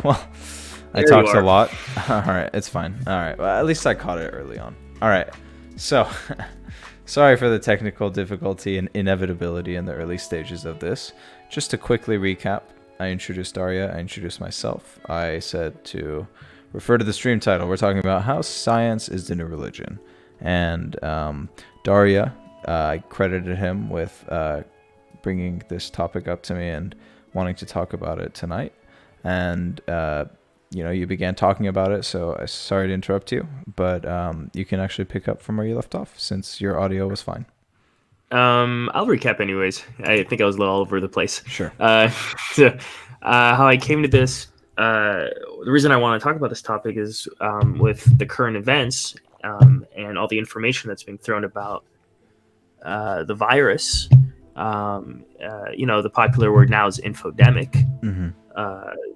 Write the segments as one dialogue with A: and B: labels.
A: Well, I
B: There you
A: talked a
B: are.
A: lot. All right, it's fine. All right, well, at least I caught it early on. All right, so sorry for the technical difficulty and inevitability in the early stages of this. Just to quickly recap, I introduced Daria, I introduced myself. I said to refer to the stream title. We're talking about how science is the new religion. And Daria, I credited him with bringing this topic up to me and wanting to talk about it tonight. And you began talking about it, so I sorry to interrupt you, but you can actually pick up from where you left off since your audio was fine.
B: I'll recap anyways. I think I was a little all over the place.
A: Sure.
B: So, how I came to this, the reason I want to talk about this topic is with the current events and all the information that's being thrown about the virus. The popular word now is infodemic.
A: Mm-hmm.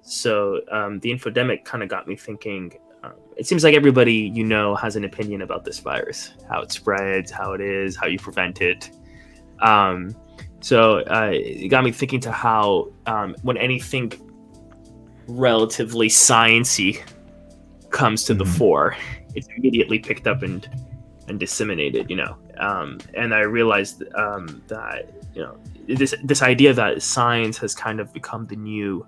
B: So the infodemic kind of got me thinking. It seems like everybody has an opinion about this virus, how it spreads, how it is, how you prevent it. So it got me thinking to how when anything relatively sciencey comes to the fore, it's immediately picked up and disseminated. And I realized that this idea that science has kind of become the new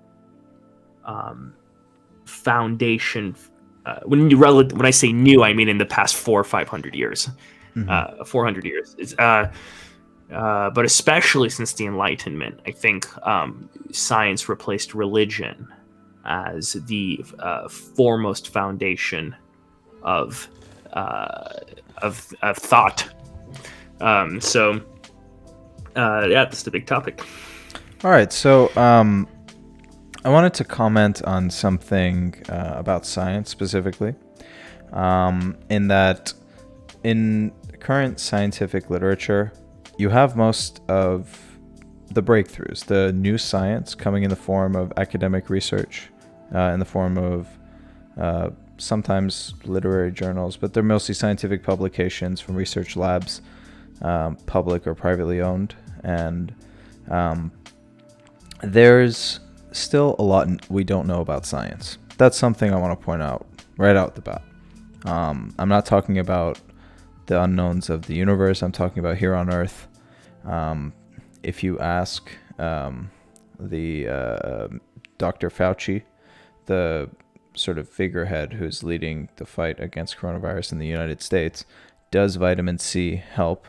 B: foundation. When I say new, I mean in the past 400 or 500 years, 400 years. But especially since the Enlightenment, I think science replaced religion as the foremost foundation of thought. That's the big topic.
A: All right, so I wanted to comment on something about science specifically, in that in current scientific literature, you have most of the breakthroughs, the new science coming in the form of academic research, in the form of sometimes literary journals, but they're mostly scientific publications from research labs, public or privately owned. And there's still a lot we don't know about science. That's something I want to point out right out the bat. I'm not talking about the unknowns of the universe. I'm talking about here on Earth. If you ask the Dr. Fauci, the sort of figurehead who's leading the fight against coronavirus in the United States, does vitamin C help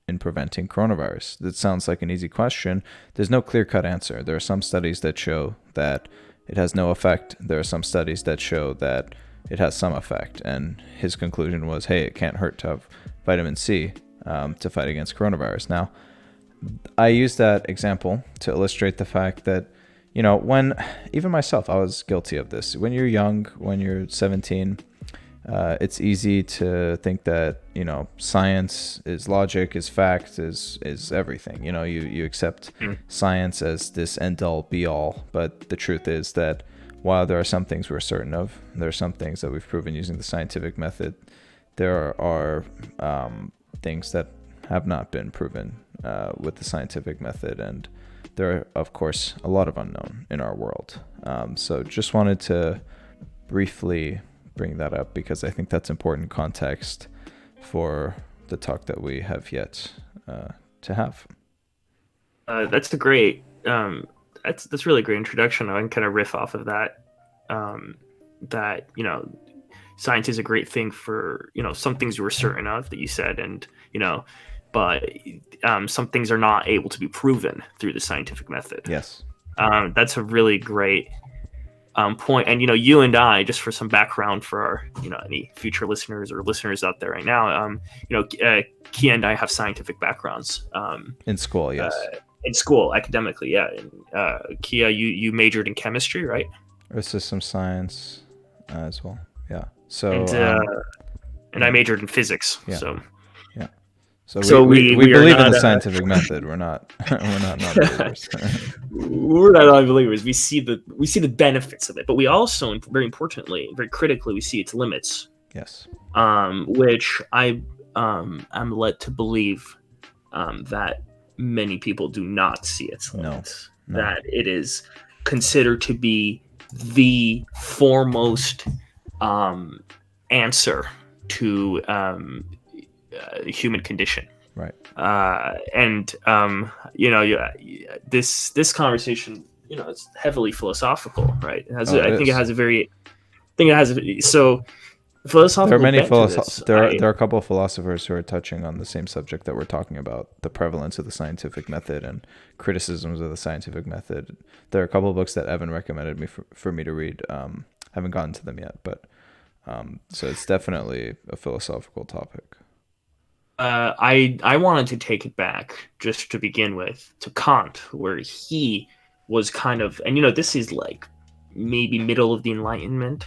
A: in preventing coronavirus? That sounds like an easy question. There's no clear-cut answer. There are some studies that show that it has no effect. There are some studies that show that it has some effect. And his conclusion was, hey, it can't hurt to have vitamin C to fight against coronavirus. Now, I use that example to illustrate the fact that, when even myself, I was guilty of this. When you're young, when you're 17, it's easy to think that, science is logic, is fact, is everything. You accept science as this end-all, be-all. But the truth is that while there are some things we're certain of, there are some things that we've proven using the scientific method, there are things that have not been proven with the scientific method. And there are, of course, a lot of unknown in our world. So just wanted to briefly bring that up because I think that's important context for the talk that we have yet to have.
B: That's a great. That's really a great introduction. I can kind of riff off of that. That science is a great thing for some things we're certain of that you said, and but some things are not able to be proven through the scientific method.
A: Yes.
B: That's a really great point. And you and I, just for some background for our any future listeners or listeners out there right now, Kia and I have scientific backgrounds.
A: In school, yes.
B: In school, academically, yeah. And, Kia, you majored in chemistry, right?
A: Or system science as well, yeah. So
B: and I majored in physics.
A: Yeah.
B: So
A: So we believe
B: not,
A: in the scientific method. We're not non-believers.
B: We're not non-believers. We see the benefits of it, but we also, very importantly, very critically, we see its limits.
A: Yes.
B: Which I'm led to believe that many people do not see its limits.
A: No.
B: That it is considered to be the foremost answer to human condition.
A: Right.
B: This conversation, it's heavily philosophical, right? I think it has a very, so philosophical.
A: There are many
B: there
A: are a couple of philosophers who are touching on the same subject that we're talking about, the prevalence of the scientific method and criticisms of the scientific method. There are a couple of books that Evan recommended me for me to read. Haven't gotten to them yet, but so it's definitely a philosophical topic.
B: I wanted to take it back just to begin with to Kant, where he was kind of, and this is like maybe middle of the Enlightenment,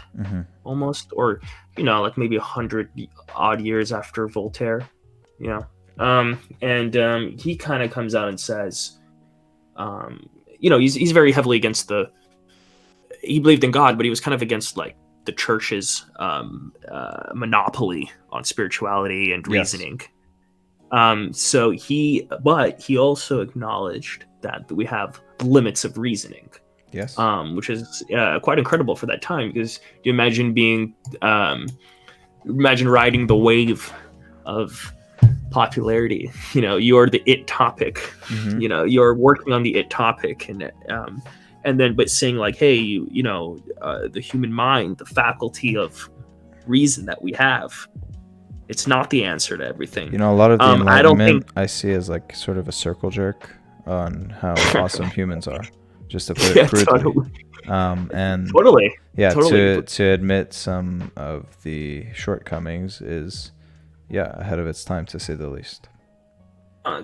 B: almost, or like maybe 100 odd years after Voltaire, and he kind of comes out and says, he's very heavily against he believed in God, but he was kind of against like the church's monopoly on spirituality and reasoning. So he also acknowledged that we have limits of reasoning.
A: Yes.
B: Which is quite incredible for that time, because you imagine riding the wave of popularity. You're the it topic. You're working on the it topic, and then but saying like, hey, the human mind, the faculty of reason that we have, it's not the answer to everything.
A: A lot of the Enlightenment I see as like sort of a circle jerk on how awesome humans are. Just to put it crudely.
B: Totally.
A: And
B: totally.
A: Yeah,
B: totally.
A: To admit some of the shortcomings is, ahead of its time, to say the least.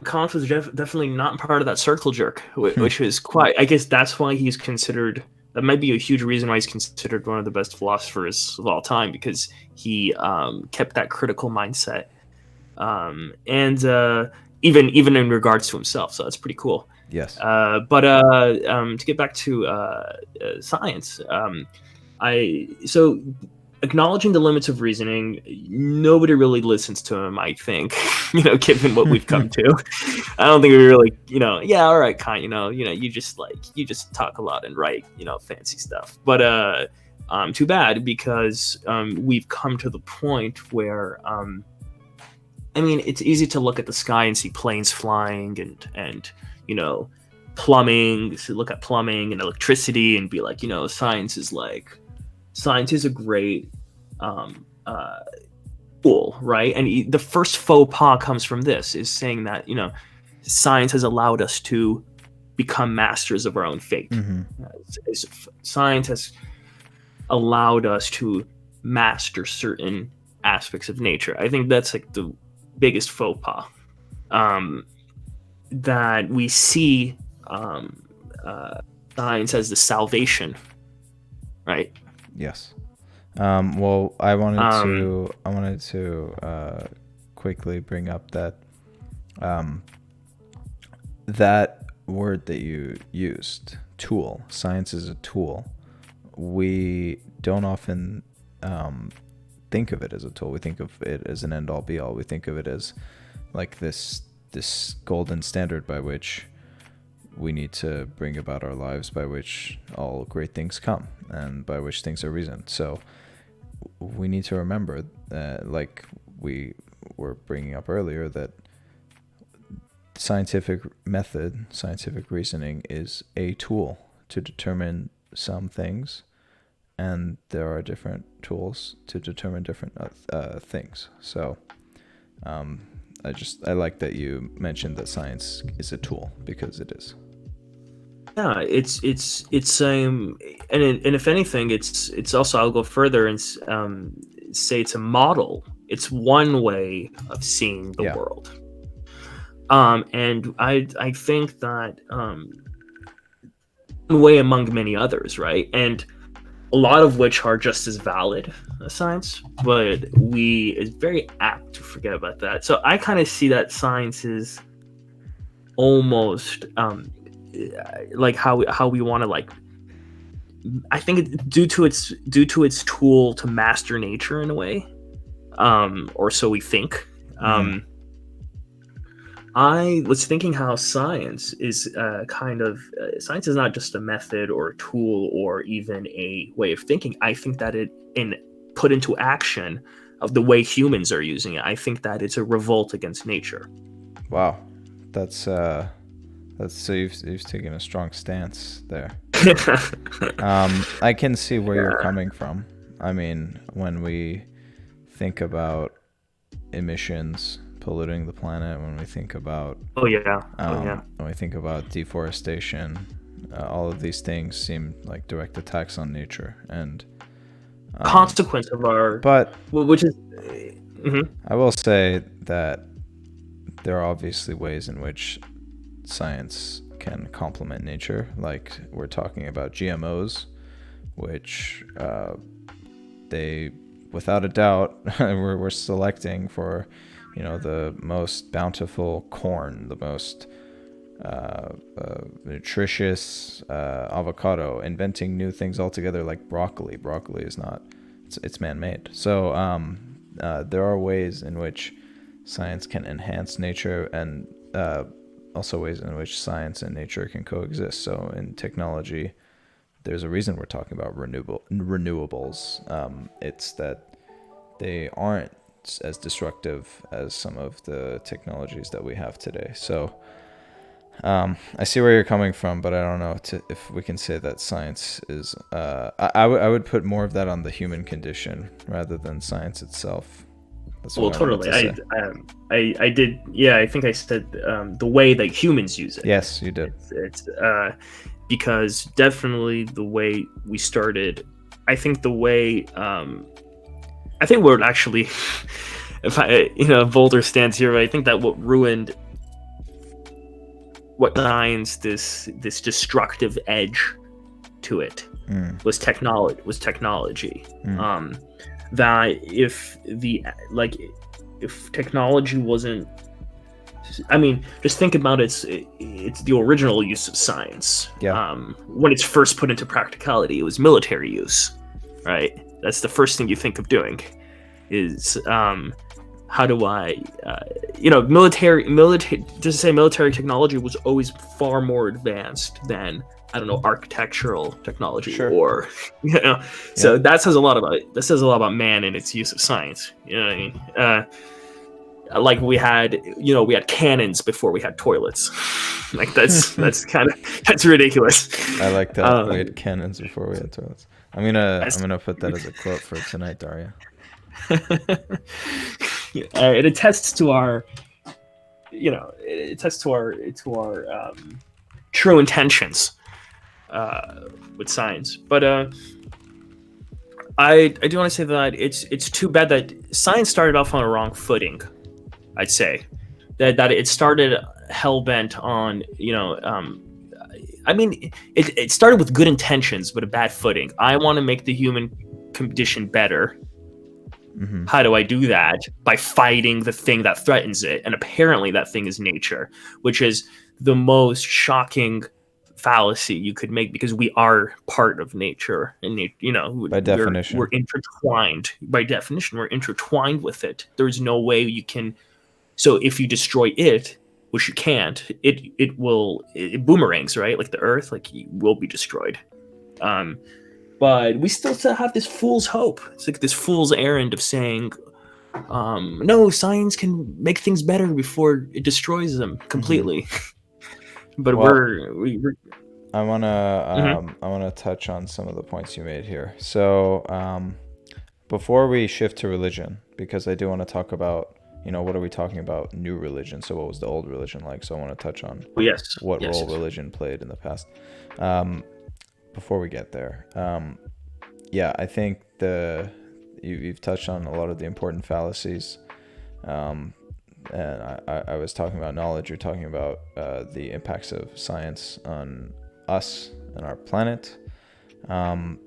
B: Kant was definitely not part of that circle jerk, which is quite. I guess that's why he's considered. That might be a huge reason why he's considered one of the best philosophers of all time, because he kept that critical mindset, and even in regards to himself. So that's pretty cool.
A: Yes.
B: But to get back to science, so acknowledging the limits of reasoning, nobody really listens to him, I think, given what we've come to. I don't think we really, all right, Kant, you just talk a lot and write, fancy stuff. But too bad, because we've come to the point where, it's easy to look at the sky and see planes flying and plumbing, so look at plumbing and electricity and be like, science is a great tool, right? And the first faux pas comes from this, is saying that, science has allowed us to become masters of our own fate. Science has allowed us to master certain aspects of nature. I think that's like the biggest faux pas. That we see science as the salvation, right?
A: Yes. Well, I wanted to quickly bring up that that word that you used, tool. Science is a tool. We don't often think of it as a tool. We think of it as an end-all be-all. We think of it as like this golden standard by which we need to bring about our lives, by which all great things come, and by which things are reasoned. So we need to remember that, like we were bringing up earlier, that scientific method, scientific reasoning is a tool to determine some things, and there are different tools to determine different things. So I like that you mentioned that science is a tool, because it is.
B: Yeah, it's and if anything, it's also, I'll go further and say it's a model. It's one way of seeing the world. And I think that one way among many others, right? And a lot of which are just as valid as science, but it's very apt to forget about that. So I kind of see that science is almost like how we want to, like, I think it's due to its tool to master nature in a way, or so we think. I was thinking how science is science is not just a method or a tool or even a way of thinking. I think that it in put into action of the way humans are using it. I think that it's a revolt against nature.
A: Wow, that's so you've taken a strong stance there. I can see where you're coming from. I mean, when we think about emissions polluting the planet, when we think about when we think about deforestation, all of these things seem like direct attacks on nature and
B: consequence of our.
A: But
B: which is,
A: I will say that there are obviously ways in which science can complement nature, like we're talking about GMOs, which they, without a doubt, we're selecting for, the most bountiful corn, the most nutritious avocado, inventing new things altogether, like broccoli. Broccoli is not, it's man-made. So there are ways in which science can enhance nature, and also ways in which science and nature can coexist. So in technology, there's a reason we're talking about renewables. It's that they aren't as destructive as some of the technologies that we have today. So I see where you're coming from, but I don't know if we can say that science is. I would put more of that on the human condition rather than science itself.
B: Well, totally. I did. Yeah, I think I said the way that humans use it.
A: Yes, you did.
B: It's because definitely the way we started. I think the way. I think what actually, if I bolder stance here, I think that what ruined what science this destructive edge to it was technology. That if technology wasn't, I mean, just think about it's the original use of science.
A: Yeah.
B: When it's first put into practicality, it was military use, right? That's the first thing you think of doing, is how do I, military technology was always far more advanced than, I don't know, architectural technology.
A: Sure.
B: Or, so that says a lot about it. That says a lot about man and its use of science. You know what I mean? Like we had cannons before we had toilets. Like that's ridiculous.
A: I like that. We had cannons before we had toilets. I'm gonna put that as a quote for tonight, Daria.
B: It attests to our, true intentions with science. But I do want to say that it's too bad that science started off on a wrong footing. I'd say that it started hell-bent on, it started with good intentions but a bad footing. I want to make the human condition better. Mm-hmm. How do I do that? By fighting the thing that threatens it, and apparently that thing is nature, which is the most shocking fallacy you could make, because we are part of nature, and
A: by definition
B: we're intertwined. By definition, we're intertwined with it. There's no way you can. So if you destroy it, which you can't, it boomerangs, right? Like the Earth, will be destroyed. But we still have this fool's hope. It's like this fool's errand of saying, no, science can make things better before it destroys them completely. Mm-hmm. But
A: I wanna touch on some of the points you made here. So before we shift to religion, because I do want to talk about, what are we talking about? New religion. So what was the old religion like? So I want to touch on what role religion played in the past. Before we get there, I think you've touched on a lot of the important fallacies, and I was talking about knowledge. You're talking about the impacts of science on us and our planet, and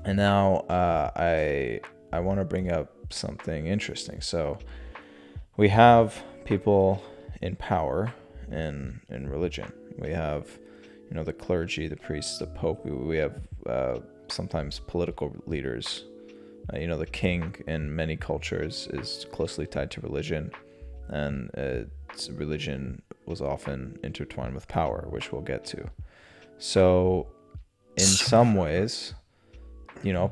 A: now I want to bring up something interesting. So we have people in power in religion. We have the clergy, the priests, the pope. We have sometimes political leaders. The king in many cultures is closely tied to religion. and religion was often intertwined with power, which we'll get to. So in some ways,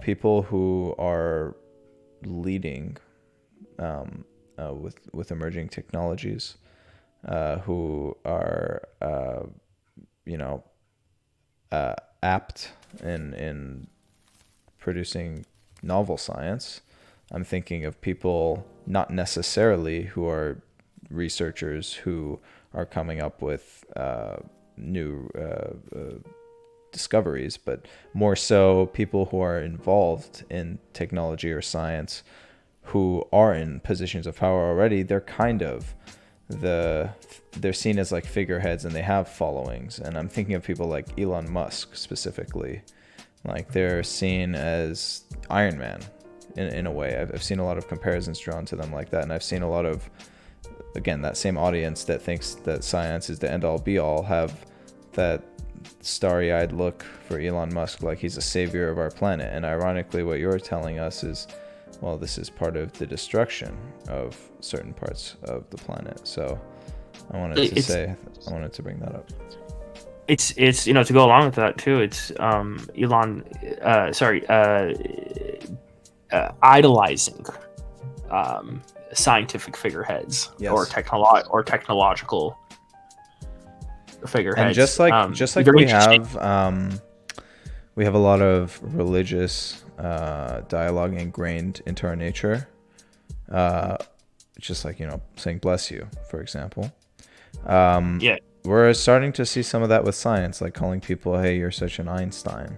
A: people who are leading with emerging technologies, who are apt in producing novel science. I'm thinking of people not necessarily who are researchers who are coming up with new discoveries, but more so people who are involved in technology or science who are in positions of power already. They're kind of they're seen as like figureheads, and they have followings. And I'm thinking of people like Elon Musk specifically. Like, they're seen as Iron Man in a way. I've seen a lot of comparisons drawn to them like that, and I've seen a lot of, again, that same audience that thinks that science is the end-all be-all have that starry-eyed look for Elon Musk, like he's a savior of our planet. And ironically, what you're telling us is, well, this is part of the destruction of certain parts of the planet. So I wanted to bring that up.
B: It's to go along with that too. It's idolizing scientific figureheads,
A: yes,
B: or technological figureheads.
A: And just like we have a lot of religious dialogue ingrained into our nature. Just like, saying bless you, for example. We're starting to see some of that with science, like calling people, hey, you're such an Einstein.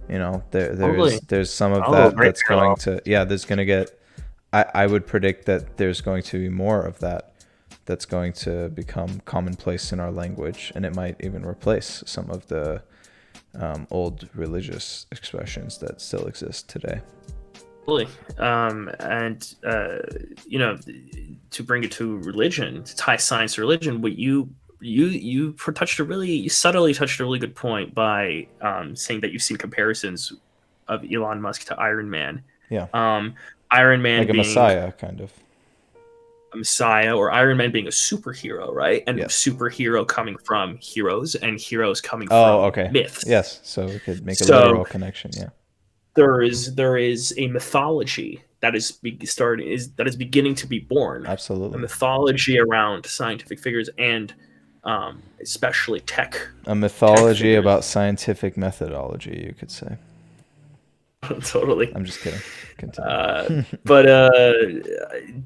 A: There's some of that that's going to, there's going to get, I would predict that there's going to be more of that's going to become commonplace in our language, and it might even replace some of the old religious expressions that still exist today.
B: Absolutely. To bring it to religion, to tie science to religion, what you subtly touched a really good point by saying that you've seen comparisons of Elon Musk to Iron Man.
A: Yeah.
B: Iron Man
A: like a
B: being
A: messiah, kind of.
B: A messiah, or Iron Man being a superhero, right? And
A: yes.
B: Superhero coming from heroes, and heroes coming from myths.
A: Yes, so we could make a literal connection. Yeah.
B: There is a mythology that is beginning to be born.
A: Absolutely.
B: A mythology around scientific figures, and especially tech.
A: A mythology about scientific methodology, you could say.
B: Totally.
A: I'm just kidding. Continue.
B: But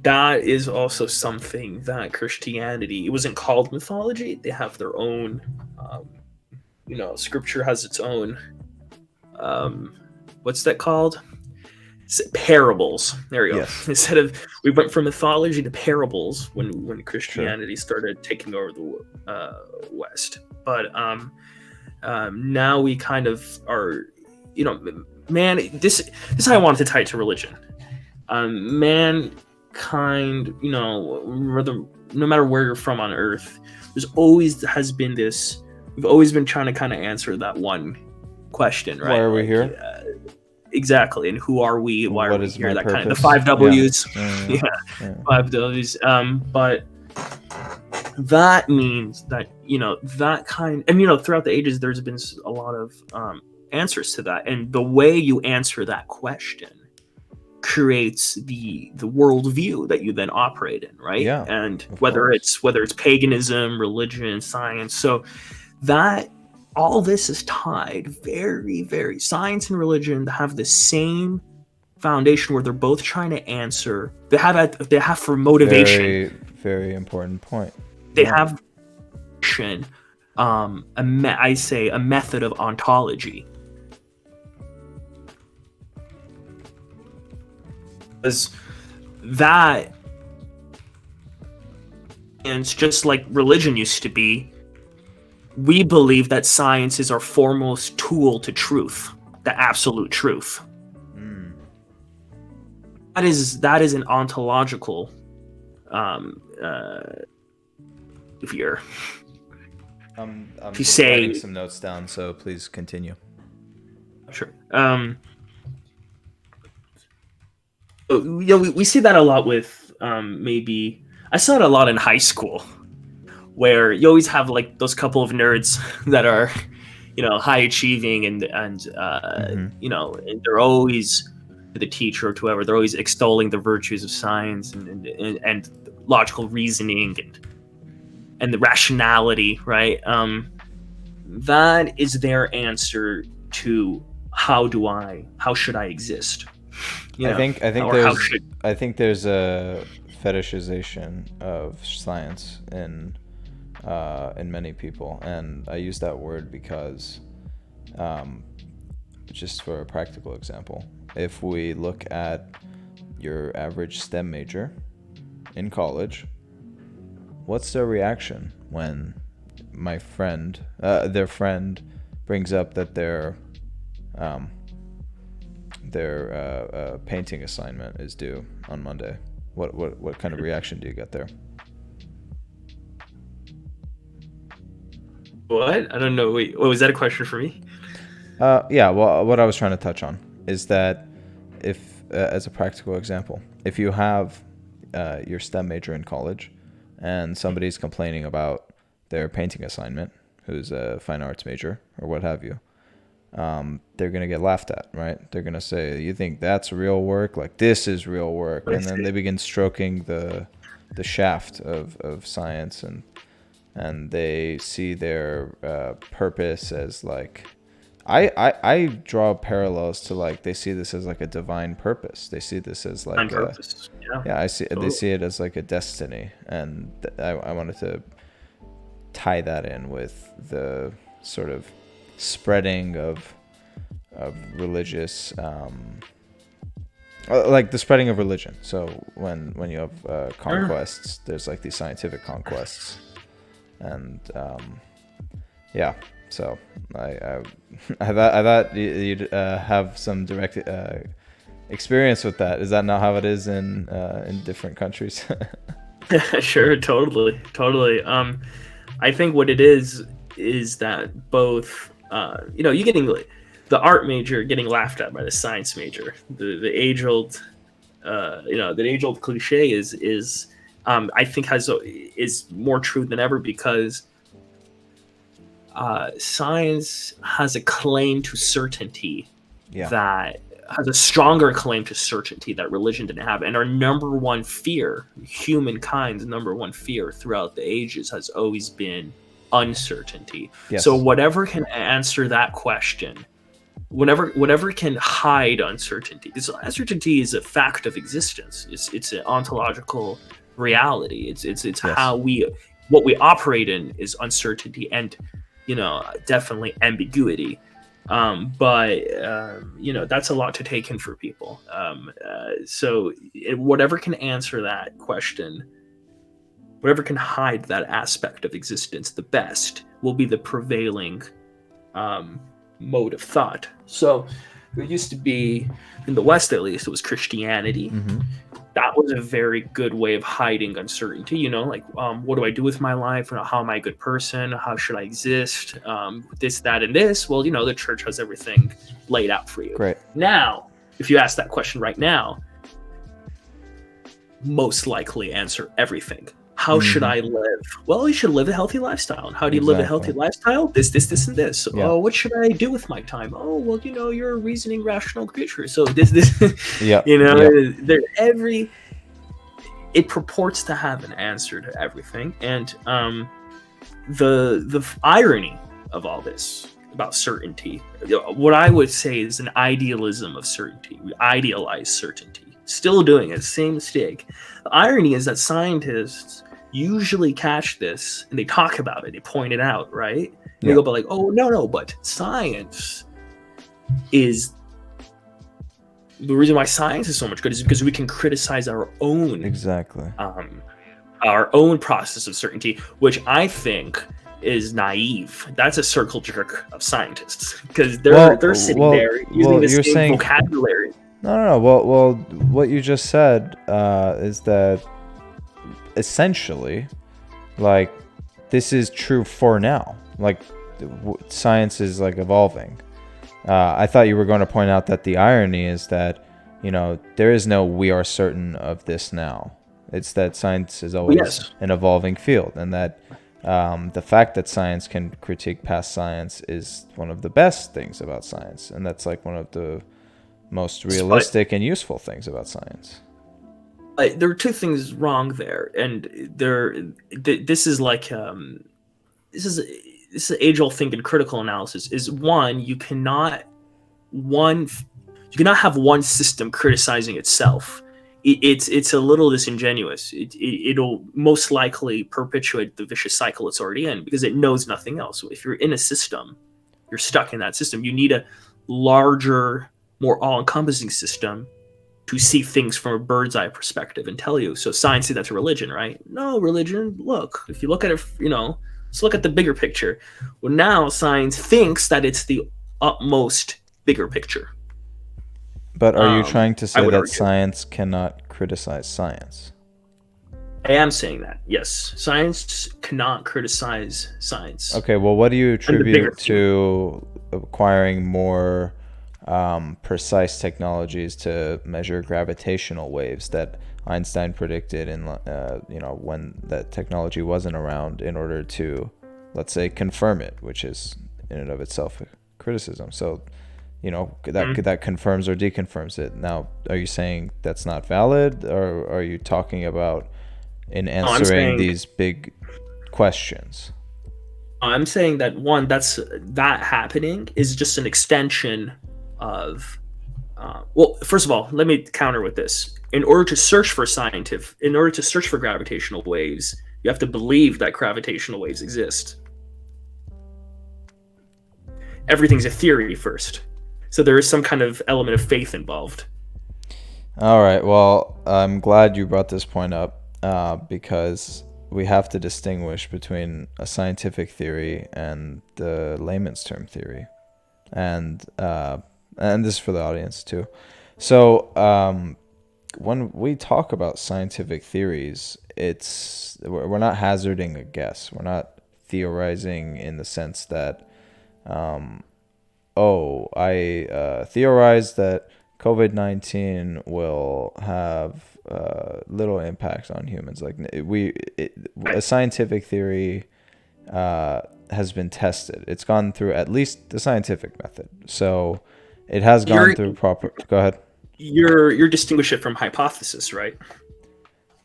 B: that is also something that Christianity, it wasn't called mythology. They have their own, scripture has its own, what's that called? Parables. There we go. Yes. We went from mythology to parables when Christianity started taking over the West. But now we kind of are, man, this is how I wanted to tie it to religion. Mankind, no matter where you're from on Earth, there's always has been this. We've always been trying to kind of answer that one question, right?
A: Why are we here?
B: Exactly, and who are we? Why are we here? That
A: purpose?
B: Kind of the 5 W's.
A: Yeah.
B: 5 W's. But that means that that kind, and throughout the ages, there's been a lot of answers to that, and the way you answer that question creates the worldview that you then operate in, right?
A: Yeah,
B: and whether it's paganism, religion, science, so that all this is tied very, very, science and religion have the same foundation, where they're both trying to answer. They have for motivation.
A: Very, very important point.
B: They have a method of ontology. Because that, and it's just like religion used to be. We believe that science is our foremost tool to truth, the absolute truth. That is an ontological fear.
A: I'm
B: if you say,
A: writing some notes down, so please continue.
B: Sure. We see that a lot with maybe I saw it a lot in high school, where you always have like those couple of nerds that are, high achieving and they're always to the teacher or to whoever, they're always extolling the virtues of science and logical reasoning and the rationality, right? That is their answer to how should I exist?
A: I think there's a fetishization of science in many people, and I use that word because, just for a practical example, if we look at your average STEM major in college, what's their reaction when their friend brings up that their painting assignment is due on Monday? What kind of reaction do you get there?
B: What? I don't know. Wait, was that a question for me?
A: Yeah. Well, what I was trying to touch on is that if, as a practical example, if you have your STEM major in college and somebody's complaining about their painting assignment, who's a fine arts major or what have you, they're going to get laughed at, right? They're going to say, you think that's real work? Like, this is real work. And then they begin stroking the shaft of science, and they see their purpose as like, I draw parallels to, like, they see this as like a divine purpose. They see this as like
B: purpose.
A: They see it as like a destiny, and I wanted to tie that in with the sort of spreading of religious, like the spreading of religion. So when you have conquests, there's like these scientific conquests, and yeah. So I thought you'd have some direct experience with that. Is that not how it is in different countries?
B: Sure, totally. I think what it is that both, you getting the art major getting laughed at by the science major. The age old, the age old cliche is I think is more true than ever, because science has a claim to certainty that has a stronger claim to certainty that religion didn't have. And our number one fear, humankind's number one fear throughout the ages, has always been uncertainty. Yes. So whatever can answer that question, whatever can hide uncertainty, because uncertainty is a fact of existence. It's an ontological reality. It's yes. What we operate in is uncertainty and definitely ambiguity. But that's a lot to take in for people. So whatever can answer that question, whatever can hide that aspect of existence the best, will be the prevailing mode of thought. So it used to be, in the West at least, it was Christianity. Mm-hmm. That was a very good way of hiding uncertainty, like, what do I do with my life? How am I a good person? How should I exist? This, that, and this. Well, the church has everything laid out for you.
A: Great.
B: Now, if you ask that question right now, most likely answer everything. How should I live? Well, you should live a healthy lifestyle. How do you live a healthy lifestyle? This, and this. Yeah. Oh, what should I do with my time? Oh, well, you're a reasoning, rational creature. So this. Yeah. It purports to have an answer to everything. And the irony of all this about certainty, what I would say is an idealism of certainty. We idealize certainty. Still doing it, same mistake. The irony is that scientists usually catch this and they talk about it, they point it out, right? They go, but like, oh no, but science is the reason why science is so much good is because we can criticize our own our own process of certainty, which I think is naive. That's a circle jerk of scientists, because they're sitting there using the same vocabulary.
A: No. Well, what you just said is that essentially, like, this is true for now. Like, science is like evolving. I thought you were going to point out that the irony is that, there is no "we are certain of this now." It's that science is
B: Well,
A: always
B: yes.
A: an evolving field, and that the fact that science can critique past science is one of the best things about science, and that's like one of the most
B: But
A: realistic and useful things about science.
B: there are two things wrong there, and this is like this is this is age-old thing in critical analysis. Is one one you cannot have one system criticizing itself. It's a little disingenuous. It'll most likely perpetuate the vicious cycle it's already in because it knows nothing else. So if you're in a system, you're stuck in that system. You need a larger, more all-encompassing system to see things from a bird's eye perspective and tell you. So science says that's a religion, right? No, religion. Look, if you look at it, let's look at the bigger picture. Well, now science thinks that it's the utmost bigger picture.
A: But are you trying to
B: I
A: say
B: would
A: that
B: argue.
A: science cannot criticize science?
B: I am saying that. Yes, science cannot criticize science.
A: Okay, well, what do you
B: And the bigger
A: attribute to acquiring more precise technologies to measure gravitational waves that Einstein predicted in when that technology wasn't around in order to, let's say, confirm it, which is in and of itself a criticism. So, that confirms or deconfirms it. Now, are you saying that's not valid, or are you talking about in
B: No, I'm
A: answering
B: saying
A: these big questions?
B: that happening is just an extension of. Well, first of all, let me counter with this. In order to search for gravitational waves, you have to believe that gravitational waves exist. Everything's a theory first, so there is some kind of element of faith involved.
A: All right. Well, I'm glad you brought this point up because we have to distinguish between a scientific theory and the layman's term theory, and this is for the audience too. So when we talk about scientific theories, we're not hazarding a guess. We're not theorizing in the sense that, I theorize that COVID-19 will have little impact on humans. Like a scientific theory has been tested. It's gone through at least the scientific method. So it has gone through proper. Go ahead.
B: You're distinguish it from hypothesis, right?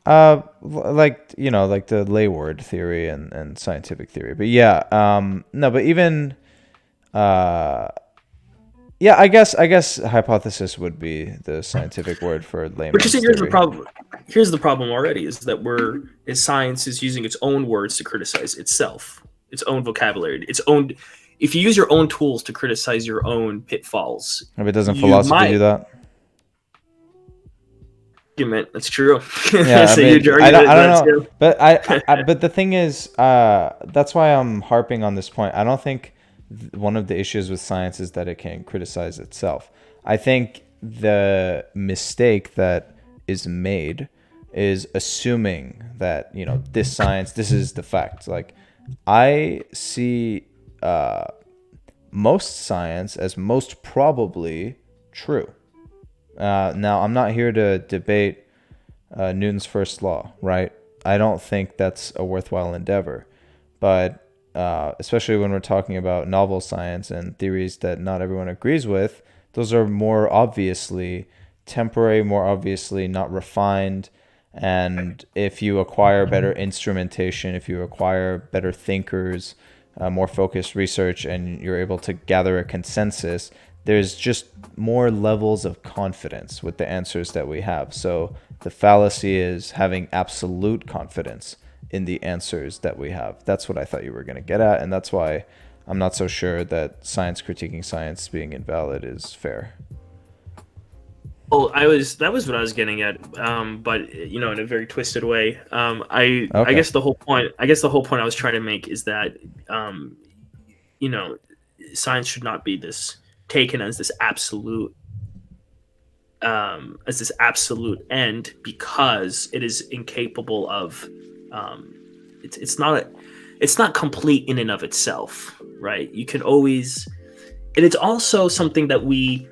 A: Like the lay word theory and scientific theory. But yeah, no, but even yeah, I guess hypothesis would be the scientific word for layman's
B: But you see, here's the
A: theory.
B: problem. Here's the problem already: is that science is using its own words to criticize itself, its own vocabulary, its own. If you use your own tools to criticize your own pitfalls,
A: But doesn't philosophy do that?
B: Argument. That's true.
A: Yeah,
B: so
A: I mean, I don't know,
B: too.
A: but but the thing is, that's why I'm harping on this point. I don't think one of the issues with science is that it can criticize itself. I think the mistake that is made is assuming that this is the fact. Like, I see most science as most probably true. Now, I'm not here to debate Newton's first law, right? I don't think that's a worthwhile endeavor. But especially when we're talking about novel science and theories that not everyone agrees with, those are more obviously temporary, more obviously not refined. And if you acquire better instrumentation, if you acquire better thinkers, more focused research, and you're able to gather a consensus, there's just more levels of confidence with the answers that we have. So the fallacy is having absolute confidence in the answers that we have. That's what I thought you were going to get at, and that's why I'm not so sure that science critiquing science being invalid is fair.
B: Well, that was what I was getting at, but in a very twisted way. I guess the whole point I was trying to make is that science should not be taken as this absolute end, because it is incapable of it's not complete in and of itself, right? You can always, and it's also something that we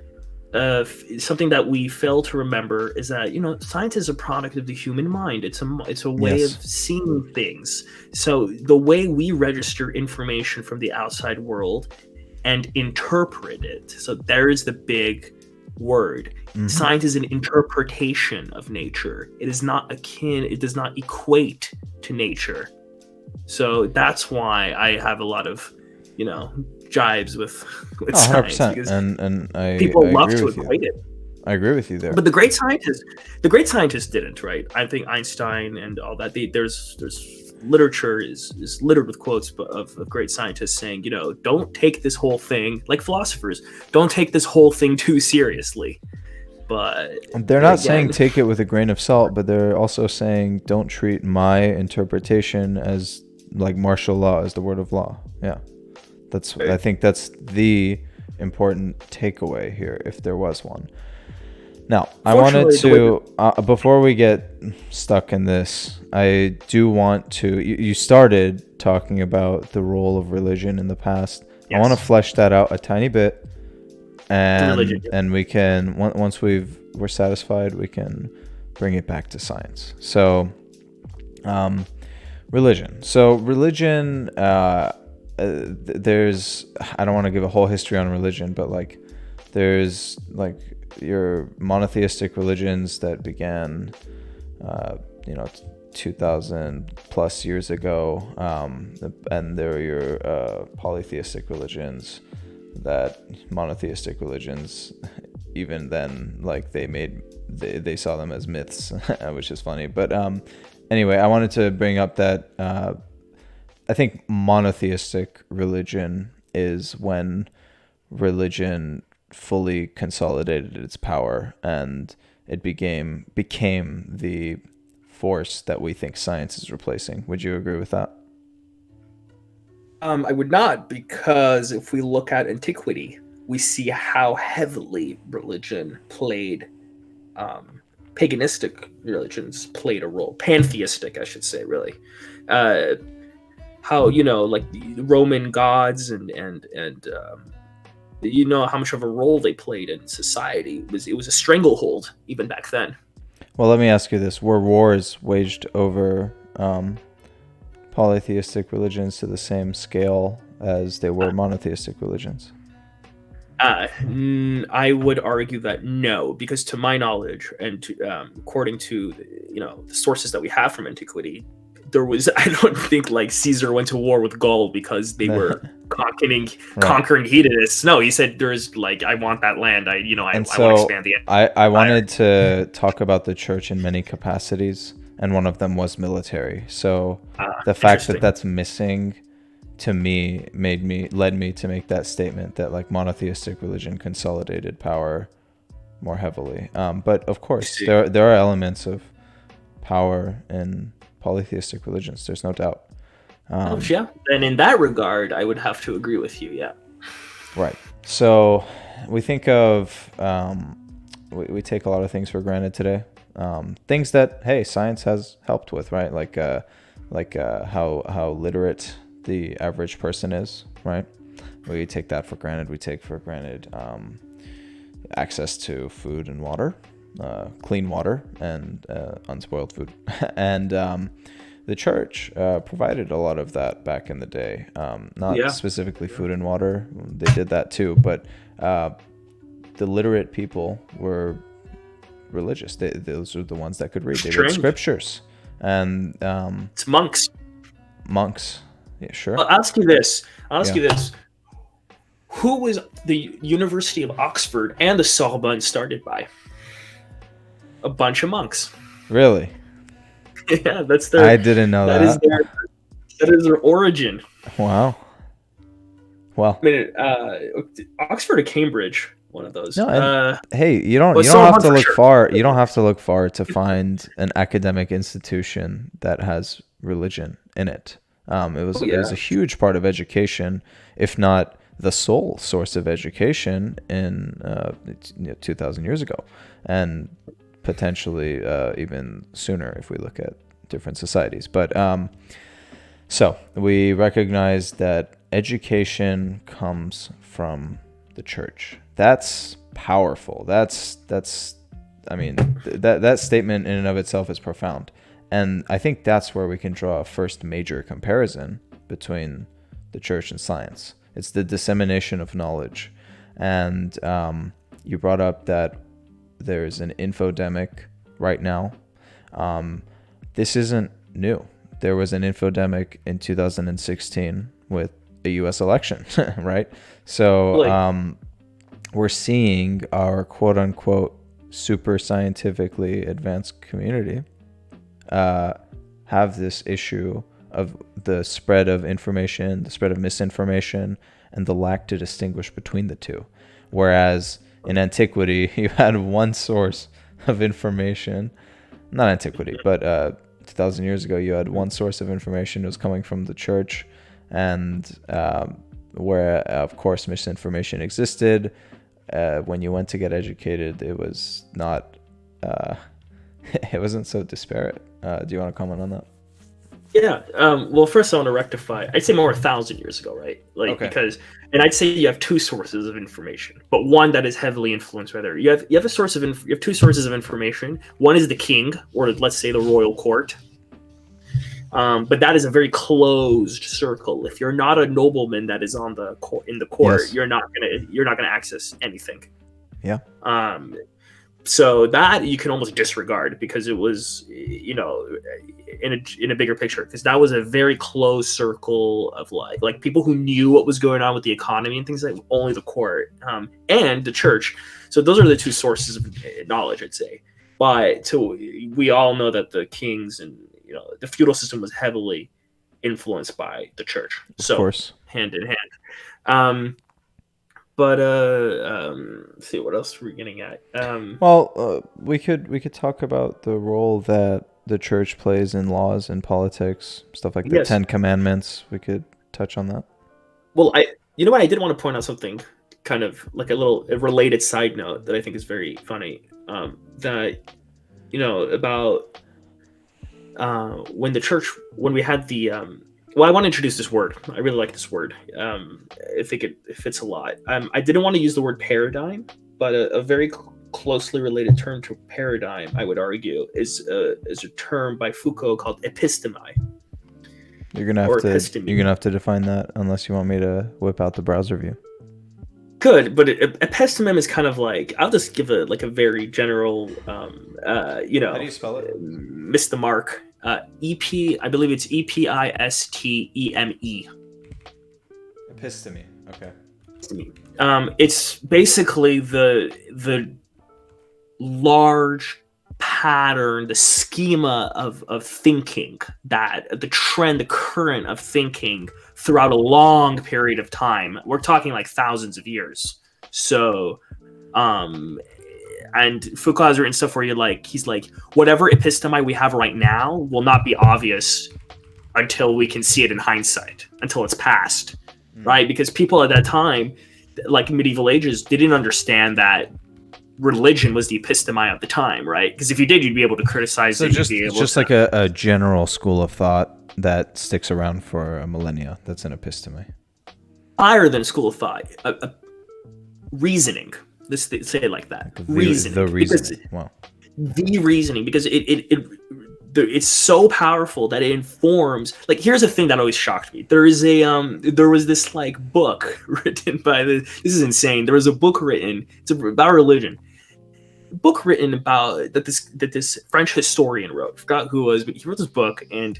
B: something that we fail to remember is that science is a product of the human mind. It's a way
A: Yes.
B: of seeing things. So the way we register information from the outside world and interpret it. So there is the big word. Science is an interpretation of nature. It is not akin. It does not equate to nature. So that's why I have a lot of jibes with science,
A: 100%.
B: because
A: And I
B: people
A: I
B: love
A: agree
B: to
A: with you.
B: equate it.
A: I agree with you there.
B: But the great scientists didn't, right? I think Einstein and all that. There's literature is littered with quotes of great scientists saying, don't take this whole thing, like philosophers, don't take this whole thing too seriously. But
A: they're not saying take it with a grain of salt, but they're also saying don't treat my interpretation as like martial law, as the word of law. Yeah. I think that's the important takeaway here, if there was one. Now, I wanted to, before we get stuck in this, I do want to, you started talking about the role of religion in the past. Yes. I want to flesh that out a tiny bit, and we can, once we're satisfied, we can bring it back to science. So, religion. So religion, there's, I don't want to give a whole history on religion, but like there's like your monotheistic religions that began 2000 plus years ago, and there are your polytheistic religions, that monotheistic religions, even then, like they saw them as myths, which is funny. But anyway, I wanted to bring up that I think monotheistic religion is when religion fully consolidated its power and it became the force that we think science is replacing. Would you agree with that?
B: I would not, because if we look at antiquity, we see how heavily religion played, paganistic religions played a role, pantheistic, I should say, really. How, like the Roman gods and how much of a role they played in society. It was a stranglehold even back then.
A: Well, let me ask you this. Were wars waged over polytheistic religions to the same scale as they were monotheistic religions?
B: I would argue that no, because to my knowledge and according to the sources that we have from antiquity, I don't think like Caesar went to war with Gaul because they were conquering hedonists. No, he said there's like, I want that land. I want to expand the empire.
A: I wanted to talk about the church in many capacities, and one of them was military. So the fact that that's missing to me led me to make that statement that like monotheistic religion consolidated power more heavily. But of course there are elements of power in polytheistic religions, there's no doubt.
B: Yeah, and in that regard I would have to agree with you. Yeah,
A: right. So we think of we take a lot of things for granted today, things that science has helped with, right? Like how literate the average person is, right? We take that for granted. We take for granted access to food and water, clean water, and unspoiled food. And the church provided a lot of that back in the day. Not specifically food and water. They did that too, but the literate people were religious. Those were the ones that could read. They read scriptures. And
B: it's monks.
A: Yeah, sure.
B: I'll ask you this. Who was the University of Oxford and the Sorbonne started by? A bunch of monks.
A: Really?
B: Yeah, that's their.
A: I didn't know that.
B: That is their origin.
A: Wow. Well,
B: I mean, Oxford or Cambridge, one of those.
A: No, you don't have to look far. You don't have to look far to find an academic institution that has religion in it. It was a huge part of education, if not the sole source of education in 2,000 years ago, and potentially even sooner if we look at different societies. But so we recognize that education comes from the church, That's powerful. That's I mean, that statement in and of itself is profound. And I think that's where we can draw a first major comparison between the church and science. It's the dissemination of knowledge. And you brought up that there's an infodemic right now. This isn't new. There was an infodemic in 2016 with a U.S. election, right? So we're seeing our quote-unquote super scientifically advanced community have this issue of the spread of information, the spread of misinformation, and the lack to distinguish between the two. Whereas in antiquity, you had one source of information. Not antiquity, but 2,000 years ago, you had one source of information. It was coming from the church, and where, of course, misinformation existed. When you went to get educated, it was not, it wasn't so disparate. Do you want to comment on that?
B: Yeah. Well, first I want to rectify. I'd say more 1,000 years ago, right? Like,
A: Okay.
B: because, and I'd say you have two sources of information, but one that is heavily influenced by the other. You have a source of you have two sources of information. One is the king, or let's say the royal court. But that is a very closed circle. If you're not a nobleman that is on the in the court,
A: Yes.
B: you're not gonna access anything.
A: Yeah.
B: So that you can almost disregard because it was, in a bigger picture, because that was a very closed circle of like people who knew what was going on with the economy and things like only the court and the church. So those are the two sources of knowledge, I'd say. But so we all know that the kings and the feudal system was heavily influenced by the church. So
A: Of course.
B: hand in hand. But let's see, what else were we getting at?
A: We could talk about the role that the church plays in laws and politics, stuff like the
B: Yes.
A: 10 Commandments. We could touch on that.
B: Well, I did want to point out something kind of like a related side note that I think is very funny. That about when we had the well, I want to introduce this word. I really like this word. I think it fits a lot. I didn't want to use the word paradigm, but a very closely related term to paradigm, I would argue, is a term by Foucault called episteme.
A: You're gonna have to define that, unless you want me to whip out the browser view.
B: Good, but episteme is kind of like, I'll just give a very general,
A: How do you spell it?
B: miss the mark. I believe it's Episteme.
A: Episteme. Okay.
B: It's basically the large pattern, the schema of thinking, that the trend, the current of thinking throughout a long period of time. We're talking like thousands of years. So, and Foucault has written stuff where he's like, whatever episteme we have right now will not be obvious until we can see it in hindsight, until it's past, right? Because people at that time, like medieval ages, didn't understand that religion was the episteme of the time, right? Because if you did, you'd be able to criticize
A: So
B: it.
A: just like a general school of thought that sticks around for a millennia. That's an episteme.
B: Higher than school of thought, reasoning. Let's say it like that. Reasoning.
A: The reasoning. Wow.
B: The reasoning, because it's so powerful that it informs. Like, here's a thing that always shocked me. There was this like book written by this is insane. There was a book written. It's about religion. A book written about that this French historian wrote. I forgot who it was, but he wrote this book, and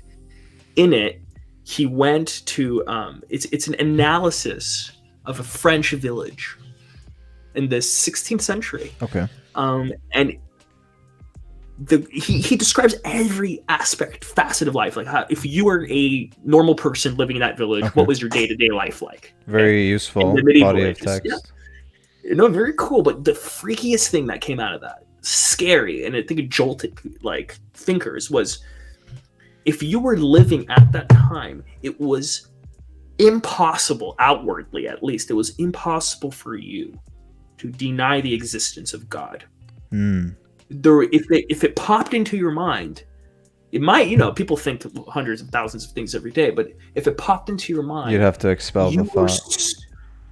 B: in it he went to it's an analysis of a French village in the 16th century.
A: Okay.
B: And he describes every facet of life, like how, if you were a normal person living in that village, what was your day-to-day life like?
A: Very useful body of text.
B: Yeah. Very cool. But the freakiest thing that came out of that, scary, and I think it jolted like thinkers, was if you were living at that time, it was impossible, outwardly at least, it was impossible for you to deny the existence of God. If it popped into your mind, it might, people think hundreds of thousands of things every day, but if it popped into your mind,
A: you'd have to expel the thought.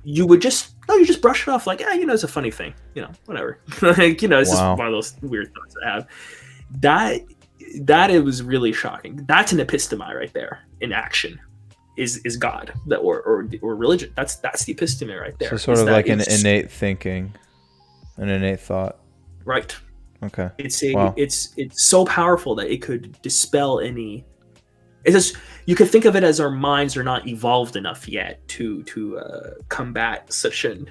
B: You would just No, you just brush it off like, it's a funny thing, whatever. Like, it's just
A: Wow.
B: one of those weird thoughts I have. That it was really shocking. That's an episteme right there in action. Is God or religion? That's the episteme right there.
A: So sort of like an innate thinking, an innate thought.
B: Right.
A: Okay.
B: It's so powerful that it could dispel any. It's just, you could think of it as our minds are not evolved enough yet to combat such an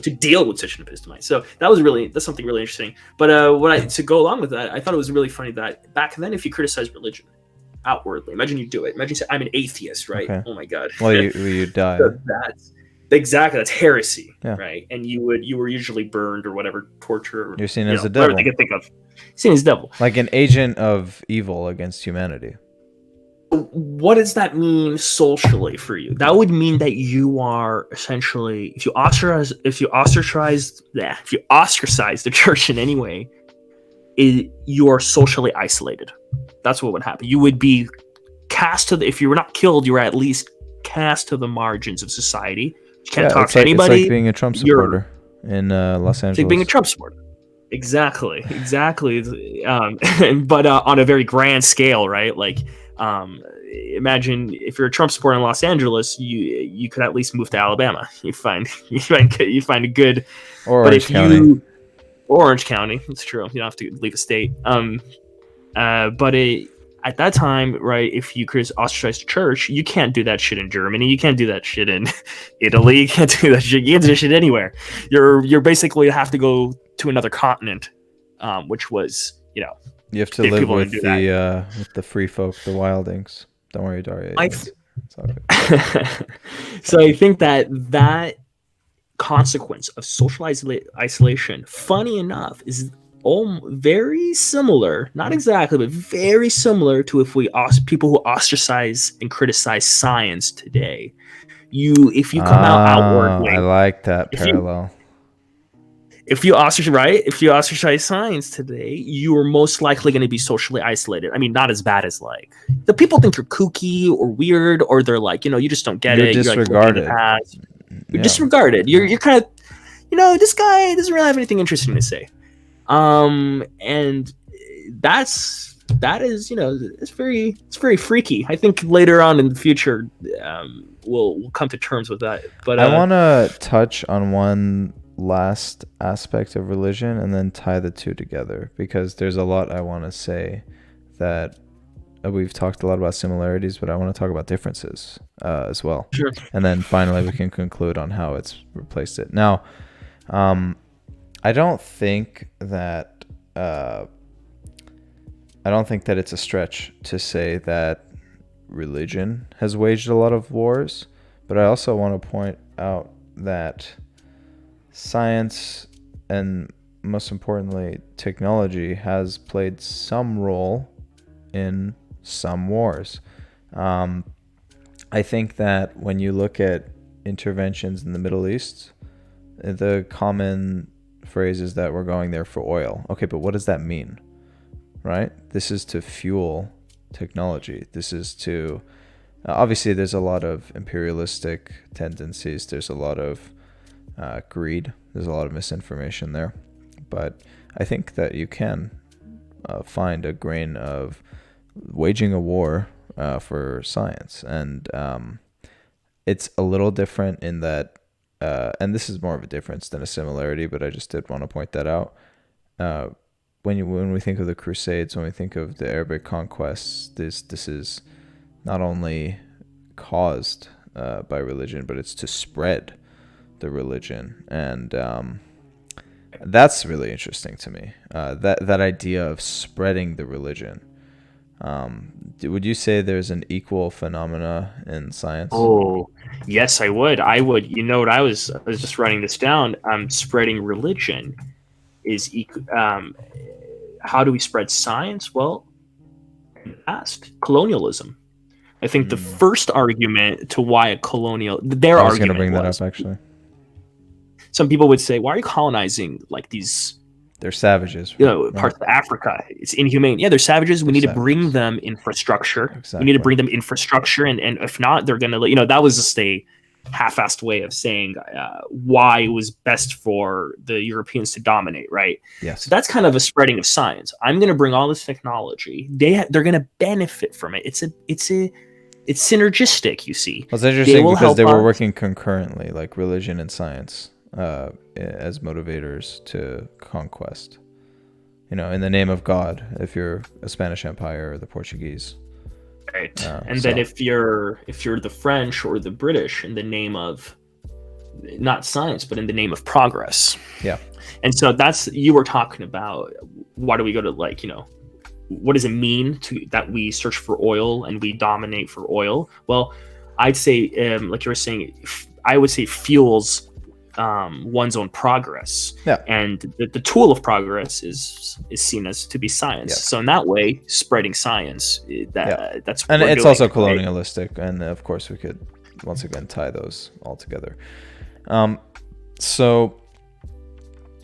B: to deal with such an episteme. So that's something really interesting. But to go along with that, I thought it was really funny that back then, if you criticize religion outwardly, imagine you do it. Imagine you say, I'm an atheist, right? Okay. Oh my God.
A: Well, you die.
B: So that's heresy, right? And you were usually burned or whatever, torture.
A: You're seen as a devil.
B: Whatever they could think of. Seen as devil.
A: Like an agent of evil against humanity.
B: What does that mean socially for you? That would mean that you are essentially, if you ostracize the church in any way, you are socially isolated. That's what would happen. You would be cast if you were not killed, you were at least cast to the margins of society. You can't talk to anybody.
A: It's like being a Trump supporter in Los Angeles.
B: It's like being a Trump supporter. Exactly. But on a very grand scale, right? Like, imagine if you're a Trump supporter in Los Angeles, you could at least move to Alabama. You find a good,
A: or Orange County.
B: Orange County. It's true. You don't have to leave a state. But at that time, right, if you could ostracize the church, you can't do that shit in Germany. You can't do that shit in Italy. You can't do that shit. You can't do that shit anywhere. You're basically have to go to another continent, which was,
A: you have to live with the free folk, the wildings. Don't worry, Daria.
B: So I think that consequence of social isolation, funny enough, is very similar, not exactly, but very similar to people who ostracize and criticize science today. If you come out outwardly,
A: I like that parallel.
B: If you ostracize science today, you are most likely going to be socially isolated. I mean, not as bad as like the people think you're kooky or weird, or they're like, you just don't get it.
A: Disregarded.
B: You're disregarded. You're kind of, this guy doesn't really have anything interesting to say. And that is, it's very freaky. I think later on in the future, we'll come to terms with that. But
A: I want to touch on one last aspect of religion and then tie the two together, because there's a lot I want to say that we've talked a lot about similarities, but I want to talk about differences as well.
B: Sure.
A: And then finally we can conclude on how it's replaced it. Now, I don't think that it's a stretch to say that religion has waged a lot of wars, but I also want to point out that science, and most importantly technology, has played some role in some wars. I think that when you look at interventions in the Middle East, the common phrase is that we're going there for oil. Okay, but what does that mean? Right? This is to fuel technology. This is to obviously there's a lot of imperialistic tendencies. There's a lot of greed. There's a lot of misinformation there. But I think that you can find a grain of waging a war for science. And it's a little different in that, and this is more of a difference than a similarity, but I just did want to point that out. When we think of the Crusades, when we think of the Arabic conquests, this is not only caused by religion, but it's to spread the religion, and that's really interesting to me. That idea of spreading the religion. Would you say there's an equal phenomena in science?
B: Oh, yes, I would. You know what? I was just writing this down. Spreading religion is how do we spread science? Well, past colonialism. I think the first argument to why a colonial
A: I was going to bring that up actually.
B: Some people would say, why are you colonizing like these?
A: They're savages.
B: Parts of Africa. It's inhumane. Yeah, they're savages. We need to bring them infrastructure.
A: Exactly.
B: We need to bring them infrastructure, and if not, they're gonna. That was just a half-assed way of saying why it was best for the Europeans to dominate, right?
A: Yes.
B: So that's kind of a spreading of science. I'm going to bring all this technology. They're going to benefit from it. It's synergistic, you see.
A: Well, it's interesting because they were working concurrently, like religion and science, as motivators to conquest. In the name of God, if you're a Spanish Empire or the Portuguese.
B: Right. Then if you're the French or the British, in the name of not science, but in the name of progress.
A: Yeah.
B: And so you were talking about, why do we go to, like, what does it mean that we search for oil and we dominate for oil? Well, I'd say, like you were saying, I would say fuels one's own progress.
A: Yeah.
B: And the tool of progress is seen as to be science.
A: Yes.
B: So in that way, spreading science, that's what
A: and
B: we're
A: it's
B: doing,
A: also
B: right?
A: colonialistic, and of course we could once again tie those all together. So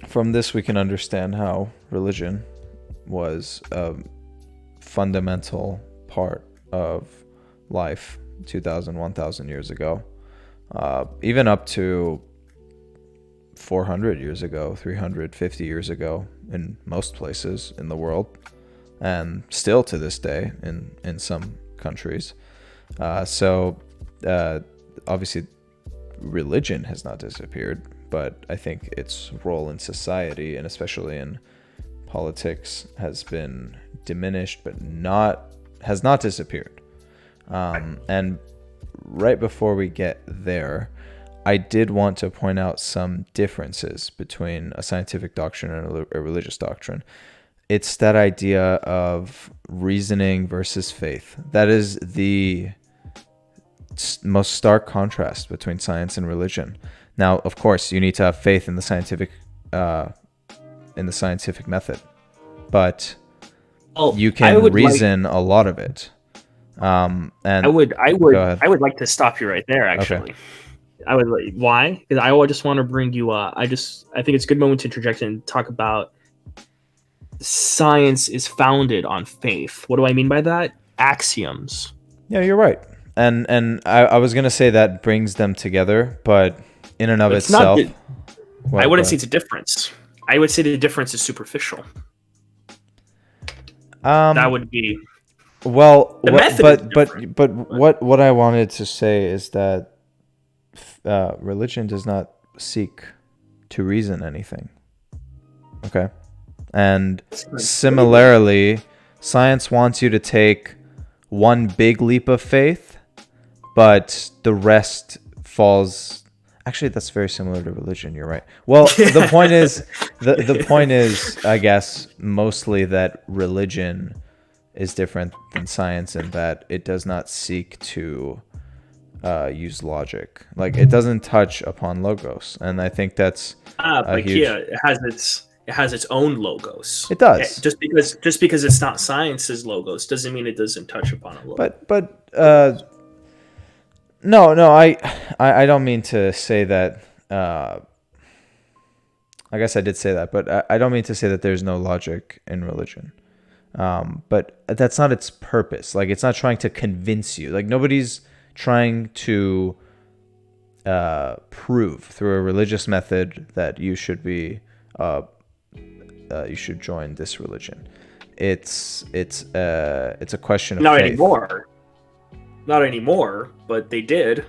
A: from this we can understand how religion was a fundamental part of life 2,000, 1,000 years ago, even up to 400 years ago, 350 years ago in most places in the world, and still to this day in some countries. So obviously religion has not disappeared, but I think its role in society, and especially in politics, has been diminished, but has not disappeared. And right before we get there, I did want to point out some differences between a scientific doctrine and a religious doctrine. It's that idea of reasoning versus faith. That is the most stark contrast between science and religion. Now, of course, you need to have faith in the scientific method, but you can reason a lot of it. And
B: I would like to stop you right there, actually.
A: Okay.
B: Why? Because I just want to bring you I think it's a good moment to interject and talk about science is founded on faith. What do I mean by that? Axioms.
A: Yeah, you're right. And I was gonna say that brings them together, but in and of itself,
B: I wouldn't say it's a difference. I would say the difference is superficial. That would be
A: well.
B: The method
A: but what I wanted to say is that religion does not seek to reason anything. Okay, and similarly, science wants you to take one big leap of faith, but the rest falls. Actually, that's very similar to religion. You're right. Well, the point is, the point is, I guess, mostly that religion is different than science in that it does not seek to use logic. Like, it doesn't touch upon logos, and I think that's
B: but huge... Kia, it has its own logos.
A: It does.
B: Just because it's not science's logos doesn't mean it doesn't touch upon a logo.
A: But no, I don't mean to say that. I guess I did say that, but I don't mean to say that there's no logic in religion. But that's not its purpose. Like, it's not trying to convince you. Like, nobody's trying to prove through a religious method that you should be you should join this religion. It's a question of faith.
B: Not anymore, but they did.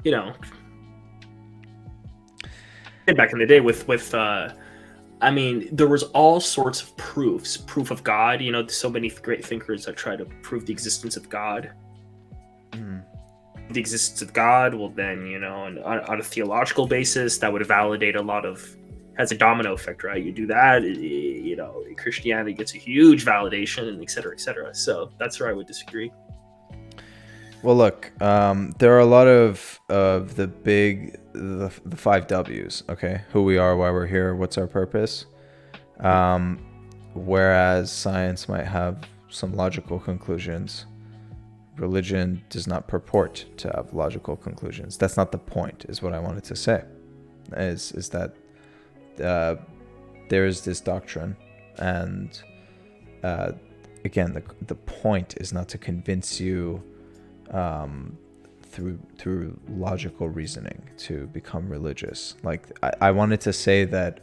B: Back in the day with I mean, there was all sorts of proofs. Proof of God, so many great thinkers that try to prove the existence of God. The existence of God, well then, on a theological basis, that would validate has a domino effect, right? You do that, Christianity gets a huge validation, and et cetera, et cetera. So that's where I would disagree.
A: Well, look, there are a lot of the 5 W's, okay? Who we are, why we're here, what's our purpose. Whereas science might have some logical conclusions. Religion does not purport to have logical conclusions. That's not the point, is what I wanted to say. Is that there is this doctrine, and again, the point is not to convince you through logical reasoning to become religious. Like I wanted to say that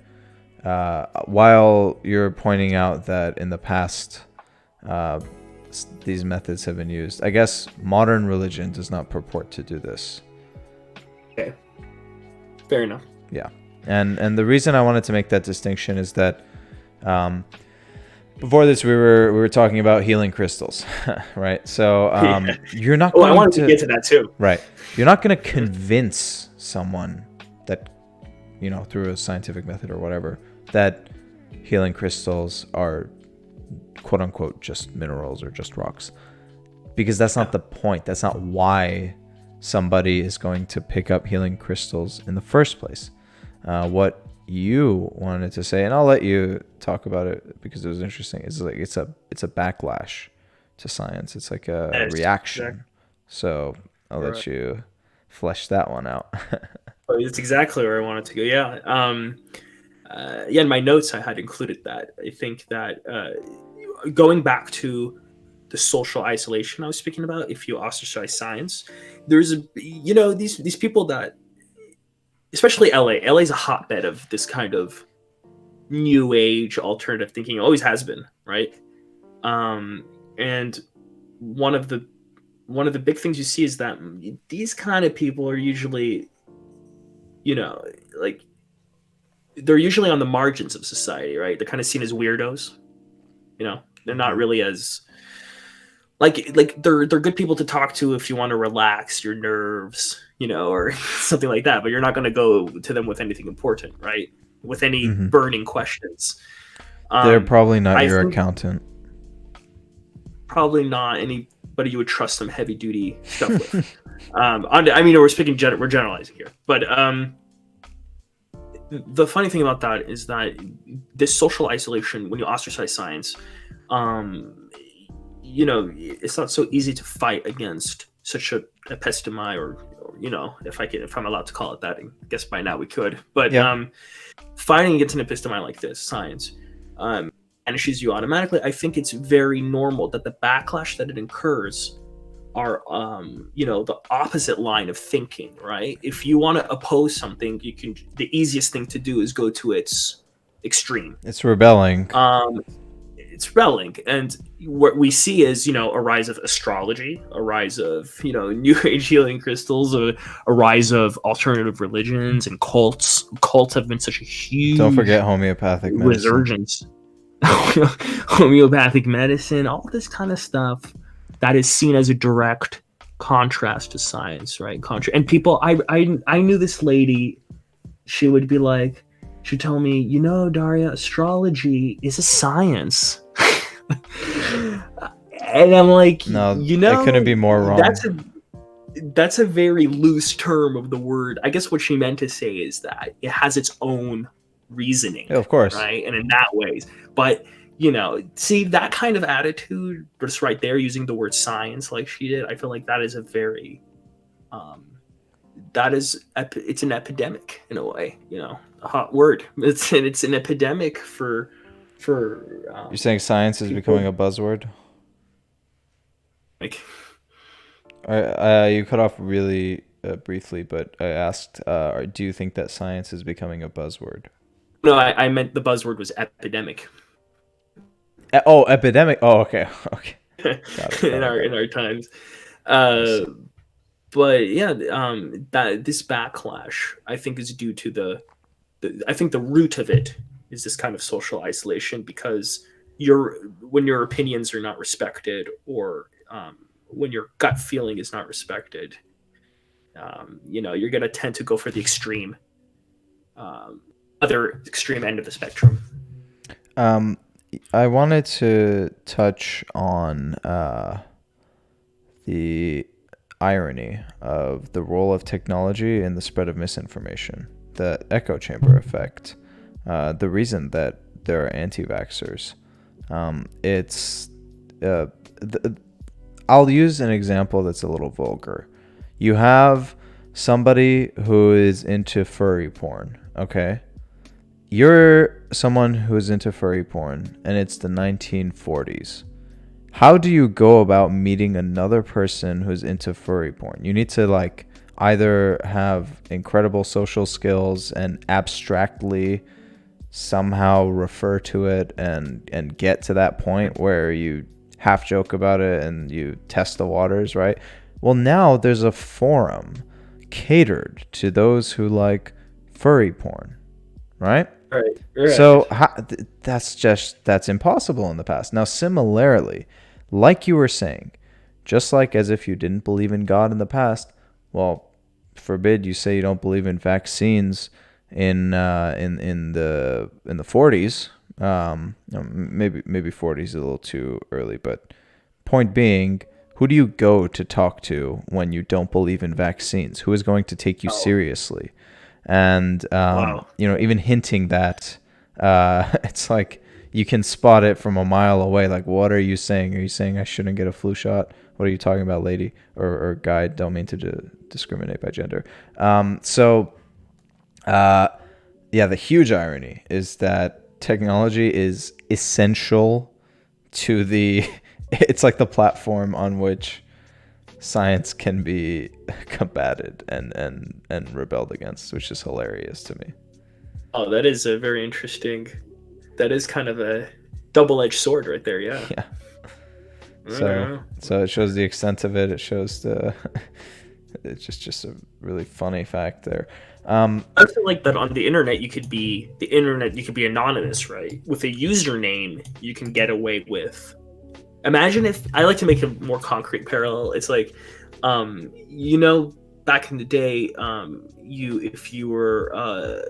A: while you're pointing out that in the past these methods have been used, I guess modern religion does not purport to do this.
B: Okay, fair enough.
A: Yeah, and the reason I wanted to make that distinction is that before this we were talking about healing crystals, right? So you're not going
B: I wanted to get to that too.
A: Right. You're not going to convince someone that, through a scientific method or whatever, that healing crystals are quote unquote just minerals or just rocks, because that's not the point. That's not why somebody is going to pick up healing crystals in the first place. What you wanted to say, and I'll let you talk about it because it was interesting, is like it's a backlash to science. It's like a reaction. Exactly. So I'll let you flesh that one out.
B: It's exactly where I wanted to go. Yeah. In my notes I had included that. I think that going back to the social isolation I was speaking about, if you ostracize science, there's these people that, especially LA is a hotbed of this kind of new age alternative thinking. It always has been, right? And one of the big things you see is that these kind of people are usually, like they're usually on the margins of society, right? They're kind of seen as weirdos. They're not really as like they're good people to talk to if you want to relax your nerves, or something like that. But you're not going to go to them with anything important, right? With any burning questions.
A: They're probably not your accountant.
B: Probably not anybody you would trust some heavy duty stuff with. We're generalizing here, but the funny thing about that is that this social isolation, when you ostracize science, it's not so easy to fight against such a episteme, or if I'm allowed to call it that. I guess by now we could, but fighting against an episteme like this, science, banishes you automatically. I think it's very normal that the backlash that it incurs are the opposite line of thinking, right? If you want to oppose something, the easiest thing to do is go to its extreme.
A: It's rebelling.
B: And what we see is a rise of astrology, a rise of new age healing crystals, a rise of alternative religions and cults. Cults have been such a huge,
A: don't forget homeopathic
B: resurgence. Homeopathic medicine, all this kind of stuff that is seen as a direct contrast to science, right? And people, I knew this lady. She would be like, she'd tell me, Daria, astrology is a science. And I'm like,
A: no, it couldn't be more wrong.
B: That's a very loose term of the word. I guess what she meant to say is that it has its own reasoning.
A: Yeah, of course.
B: Right? And in that ways. But, see that kind of attitude, just right there, using the word science like she did, I feel like that is a very, it's an epidemic in a way, a hot word. It's an epidemic for
A: you're saying science is becoming a buzzword?
B: Like,
A: you cut off really briefly, but I asked, do you think that science is becoming a buzzword?
B: No, I meant the buzzword was epidemic.
A: Epidemic. Oh, okay. Got it.
B: in our times. But yeah, that this backlash, I think, is due to I think the root of it is this kind of social isolation, because when your opinions are not respected, or when your gut feeling is not respected, you're going to tend to go for the extreme, other extreme end of the spectrum.
A: I wanted to touch on the irony of the role of technology in the spread of misinformation, the echo chamber effect. The reason that there are anti-vaxxers, I'll use an example that's a little vulgar. You have somebody who is into furry porn, okay? You're someone who is into furry porn, and it's the 1940s. how do you go about meeting another person who's into furry porn? You need to like either have incredible social skills and abstractly somehow refer to it and get to that point where you half joke about it and you test the waters, right? Well, now there's a forum catered to those who like furry porn, right?
B: Right.
A: So that's impossible in the past. Now, similarly, like you were saying, just like as if you didn't believe in God in the past, well, forbid you say you don't believe in vaccines in the 40s. Maybe 40s is a little too early, but point being, who do you go to talk to when you don't believe in vaccines? Who is going to take you seriously? And
B: Wow.
A: even hinting that it's like you can spot it from a mile away. Like, what are you saying? Are you saying I shouldn't get a flu shot? What are you talking about, lady or guy? Don't mean to discriminate by gender. The huge irony is that technology is essential to it's like the platform on which science can be combated and rebelled against, which is hilarious to me.
B: Oh, that is a very interesting. That is kind of a double-edged sword right there. Yeah.
A: Yeah. So it shows the extent of it. It shows it's just a really funny fact there.
B: I feel like that on the internet you could be anonymous, right? With a username, you can get away with. Imagine if I like to make a more concrete parallel. It's like, back in the day, if you were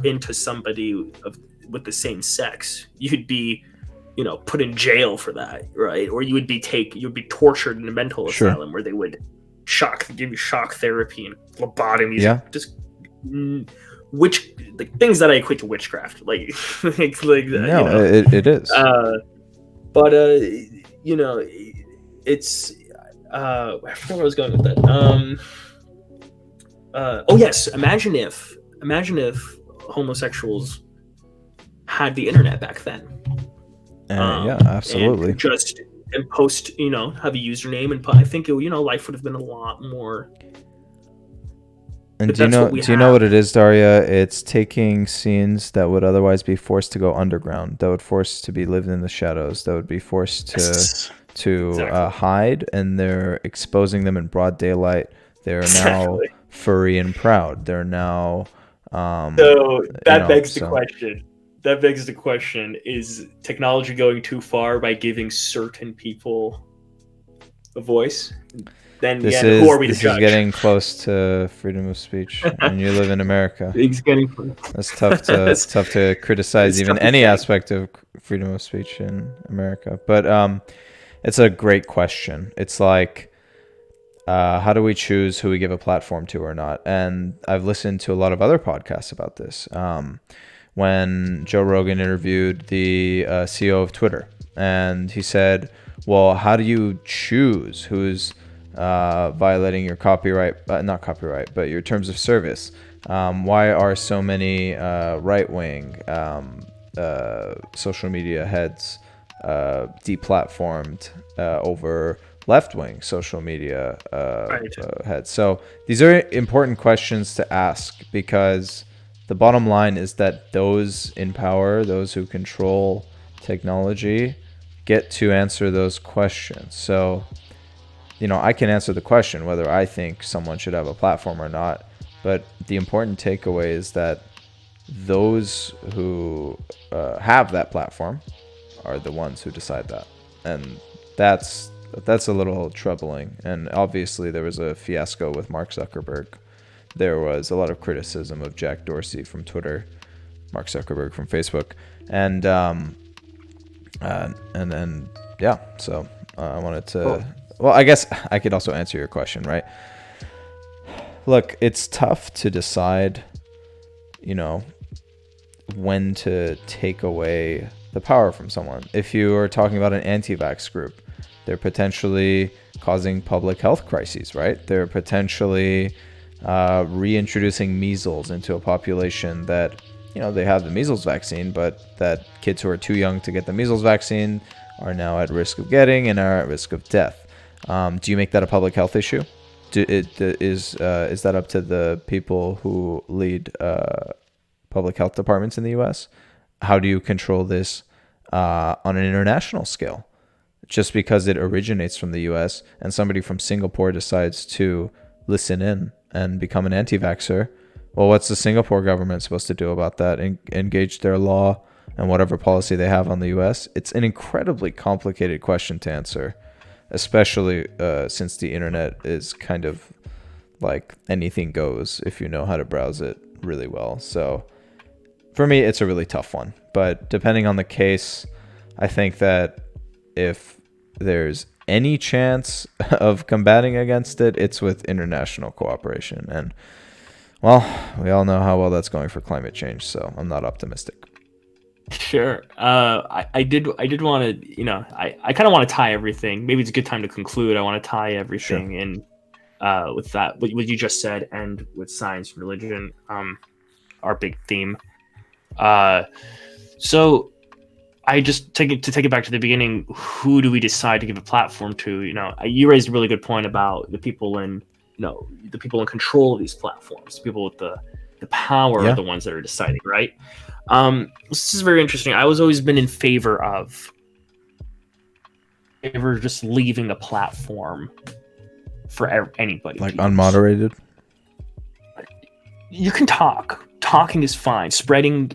B: into somebody with the same sex, you'd be, put in jail for that, right? Or you'd be tortured in a mental asylum where they would give you shock therapy and lobotomies.
A: Yeah.
B: Just things that I equate to witchcraft,
A: it is.
B: But it's I forgot where I was going with that. Oh yes, imagine if homosexuals had the internet back then.
A: Yeah, absolutely.
B: And post, have a username, and I think life would have been a lot more.
A: And do you know what it is, Daria? It's taking scenes that would otherwise be forced to go underground, that would forced to be lived in the shadows, that would be forced to hide, and they're exposing them in broad daylight. They're now furry and proud. They're now.
B: So that begs the question. That begs the question: is technology going too far by giving certain people a voice? Then who are we to judge?
A: This is getting close to freedom of speech, and you live in America.
B: It's getting close.
A: It's tough to criticize even any aspect of freedom of speech in America. But it's a great question. It's like, how do we choose who we give a platform to or not? And I've listened to a lot of other podcasts about this. When Joe Rogan interviewed the CEO of Twitter, and he said, well, how do you choose who's violating your not copyright, but your terms of service? Why are so many right-wing social media heads deplatformed over left-wing social media heads? So these are important questions to ask, because the bottom line is that those in power, those who control technology, get to answer those questions. So, I can answer the question whether I think someone should have a platform or not, but the important takeaway is that those who have that platform are the ones who decide that. And that's a little troubling. And obviously there was a fiasco with Mark Zuckerberg. There was a lot of criticism of Jack Dorsey from Twitter, Mark Zuckerberg from Facebook, and so I wanted to. Cool. Well, I guess I could also answer your question, right? Look, it's tough to decide, when to take away the power from someone. If you are talking about an anti-vax group, they're potentially causing public health crises, right? They're potentially reintroducing measles into a population that they have the measles vaccine, but that kids who are too young to get the measles vaccine are now at risk of getting and are at risk of death. Do you make that a public health issue? Is that up to the people who lead public health departments in the U.S.? How do you control this on an international scale? Just because it originates from the U.S. and somebody from Singapore decides to listen in and become an anti-vaxxer, well, what's the Singapore government supposed to do about that? Engage their law and whatever policy they have on the U.S.? It's an incredibly complicated question to answer, especially since the internet is kind of like anything goes if you know how to browse it really well. So for me, it's a really tough one. But depending on the case, I think that if there's any chance of combating against it, it's with international cooperation. And, well, we all know how well that's going for climate change, so I'm not optimistic.
B: Sure. I did want to, I kind of want to tie everything. Maybe it's a good time to conclude. I want to tie everything in with that, what you just said, and with science and religion, our big theme. So I just take it back to the beginning. Who do we decide to give a platform to? You raised a really good point about the people in control of these platforms, people with the power are the ones that are deciding, right? This is very interesting. I was always been in favor of just leaving the platform for anybody,
A: like unmoderated.
B: You can talk. Talking is fine. Spreading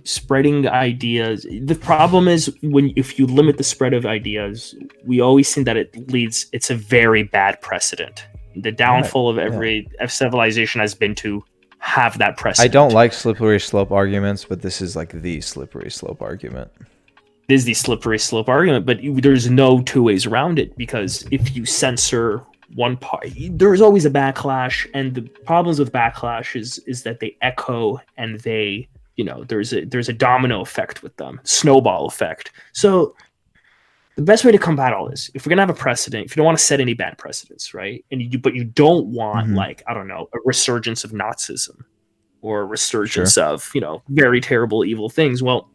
B: ideas. The problem is if you limit the spread of ideas, we always think that it's a very bad precedent. The downfall of every civilization has been to have that precedent.
A: I don't like slippery slope arguments, but this is like the slippery slope argument.
B: This is the slippery slope argument, but there's no two ways around it, because if you censor one part, there's always a backlash, and the problems with backlash is that they echo, and they, there's a domino effect with them, snowball effect. So the best way to combat all this, if we're gonna have a precedent, if you don't want to set any bad precedents, right? But you don't want a resurgence of Nazism or a resurgence of very terrible evil things. Well,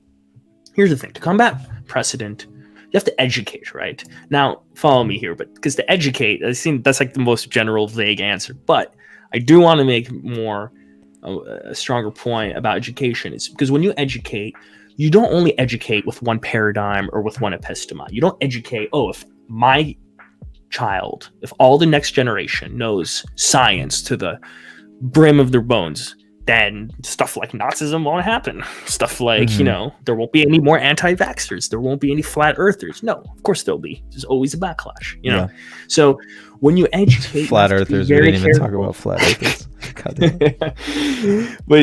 B: here's the thing: to combat precedent, you have to educate, right? Now, follow me here, but because to educate, that's like the most general, vague answer. But I do want to make a stronger point about education. Is because when you educate, you don't only educate with one paradigm or with one episteme. You don't educate, if my child, if all the next generation knows science to the brim of their bones, then stuff like Nazism won't happen. Stuff like, there won't be any more anti-vaxxers. There won't be any flat earthers. No, of course there'll be. There's always a backlash, know? So when you educate...
A: Flat earthers, we didn't even talk about flat earthers.
B: But,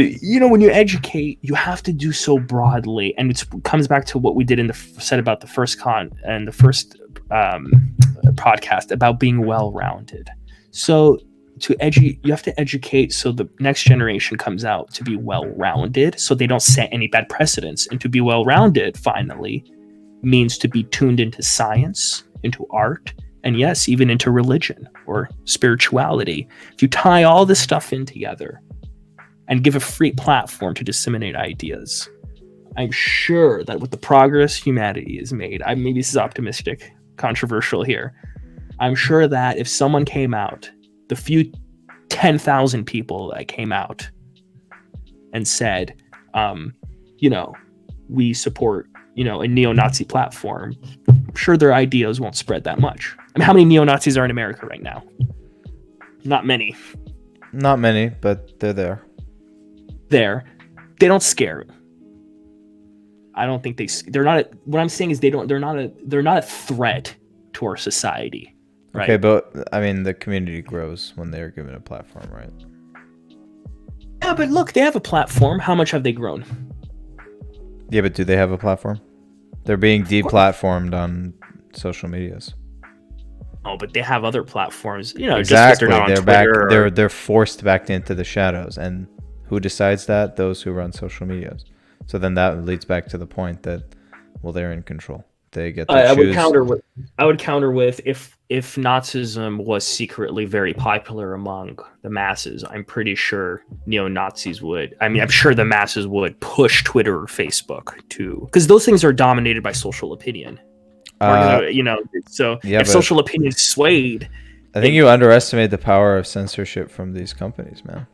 B: when you educate, you have to do so broadly. And it comes back to what we did said about the first podcast about being well-rounded. So... you have to educate so the next generation comes out to be well-rounded, so they don't set any bad precedents. And to be well-rounded, finally, means to be tuned into science, into art, and yes, even into religion or spirituality. If you tie all this stuff in together and give a free platform to disseminate ideas, I'm sure that with the progress humanity has made, maybe this is optimistic, controversial here, I'm sure that if someone came out, the few 10,000 people that came out and said, we support, a neo-Nazi platform, I'm sure their ideas won't spread that much. I mean, how many neo-Nazis are in America right now? Not many.
A: Not many, but they're there.
B: They don't scare. I don't think they're not. What I'm saying is they're not a threat to our society. Right.
A: Okay, but I mean, the community grows when they're given a platform, right?
B: Yeah, but look, they have a platform. How much have they grown?
A: Yeah, but do they have a platform? They're being deplatformed on social medias.
B: Oh, but they have other platforms.
A: Exactly.
B: Just they're not on Twitter
A: they're forced back into the shadows, and who decides that? Those who run social medias. So then that leads back to the point that, well, they're in control. they get to
B: I would
A: choose.
B: counter with if Nazism was secretly very popular among the masses, I'm pretty sure neo-Nazis would. I mean, I'm sure the masses would push Twitter or Facebook to, because those things are dominated by social opinion. So
A: Yeah,
B: if
A: but
B: social opinion is swayed,
A: I think you underestimate the power of censorship from these companies, man.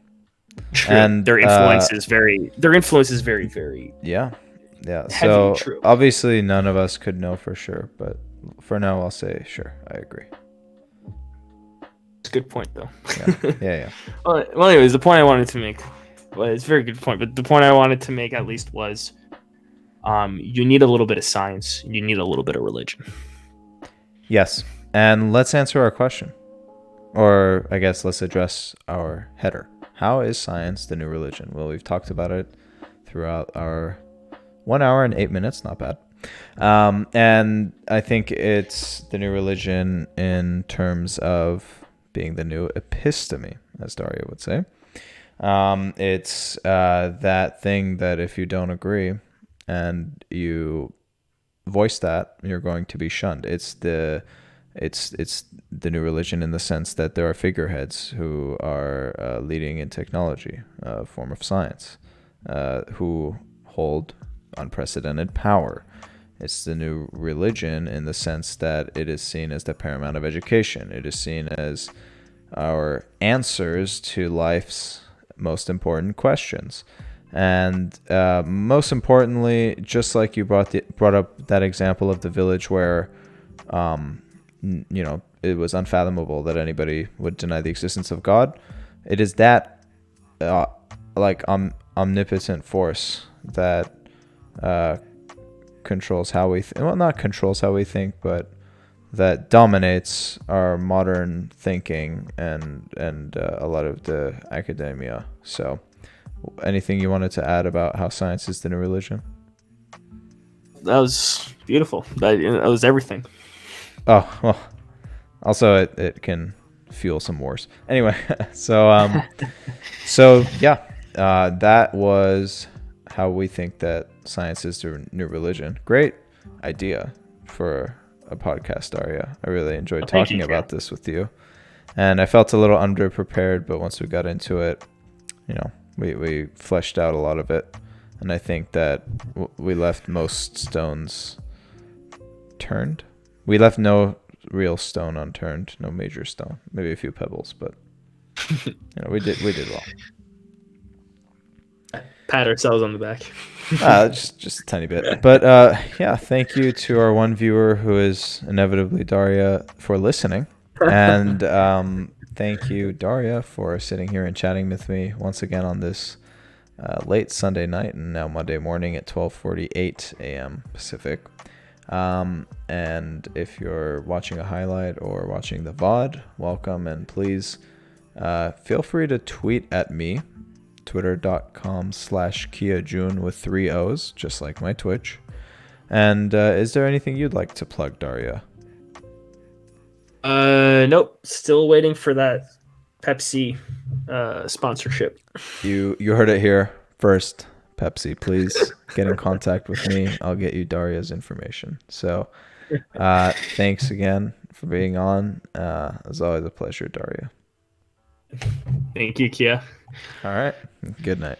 B: true,
A: And
B: their influence is very very
A: yeah.
B: heavy.
A: So
B: True.
A: obviously none of us could know for sure, but for now I'll say sure. I agree.
B: It's a good point, though.
A: Yeah.
B: Well, anyways, the point I wanted to make, well, it's a very good point, but the point I wanted to make at least was, you need a little bit of science, you need a little bit of religion.
A: Yes. And let's answer our question. Or I guess let's address our header. How is science the new religion? Well, we've talked about it throughout our 1 hour and 8 minutes. Not bad. And I think it's the new religion in terms of being the new episteme, as Daria would say. It's that thing that if you don't agree and you voice that, you're going to be shunned. It's the new religion in the sense that there are figureheads who are leading in technology, a form of science, who hold unprecedented power. It's the new religion in the sense that it is seen as the paramount of education. It is seen as our answers to life's most important questions. And most importantly, just like you brought up that example of the village where it was unfathomable that anybody would deny the existence of God. It is that omnipotent force that controls how we not controls how we think, but that dominates our modern thinking and a lot of the academia. So anything you wanted to add about how science is the new religion?
B: That was beautiful. That was everything.
A: Oh, well, also it can fuel some wars. Anyway, so that was how we think that science is the new religion. Great idea for a podcast, Daria. I really enjoyed talking about this with you. And I felt a little underprepared, but once we got into it, we fleshed out a lot of it. And I think that we left most stones turned. We left no real stone unturned, no major stone, maybe a few pebbles, but we did well.
B: Pat ourselves on the back.
A: Just a tiny bit, but thank you to our one viewer who is inevitably Daria for listening, and thank you, Daria, for sitting here and chatting with me once again on this late Sunday night and now Monday morning at 12:48 a.m. Pacific. And if you're watching a highlight or watching the VOD, welcome, and please feel free to tweet at me, twitter.com/Kia Joon with 3 O's, just like my Twitch. And is there anything you'd like to plug, Daria?
B: Nope. Still waiting for that Pepsi sponsorship.
A: You heard it here first. Pepsi, please get in contact with me. I'll get you Daria's information. So thanks again for being on. It was always a pleasure, Daria.
B: Thank you, Kia.
A: All right. Good night.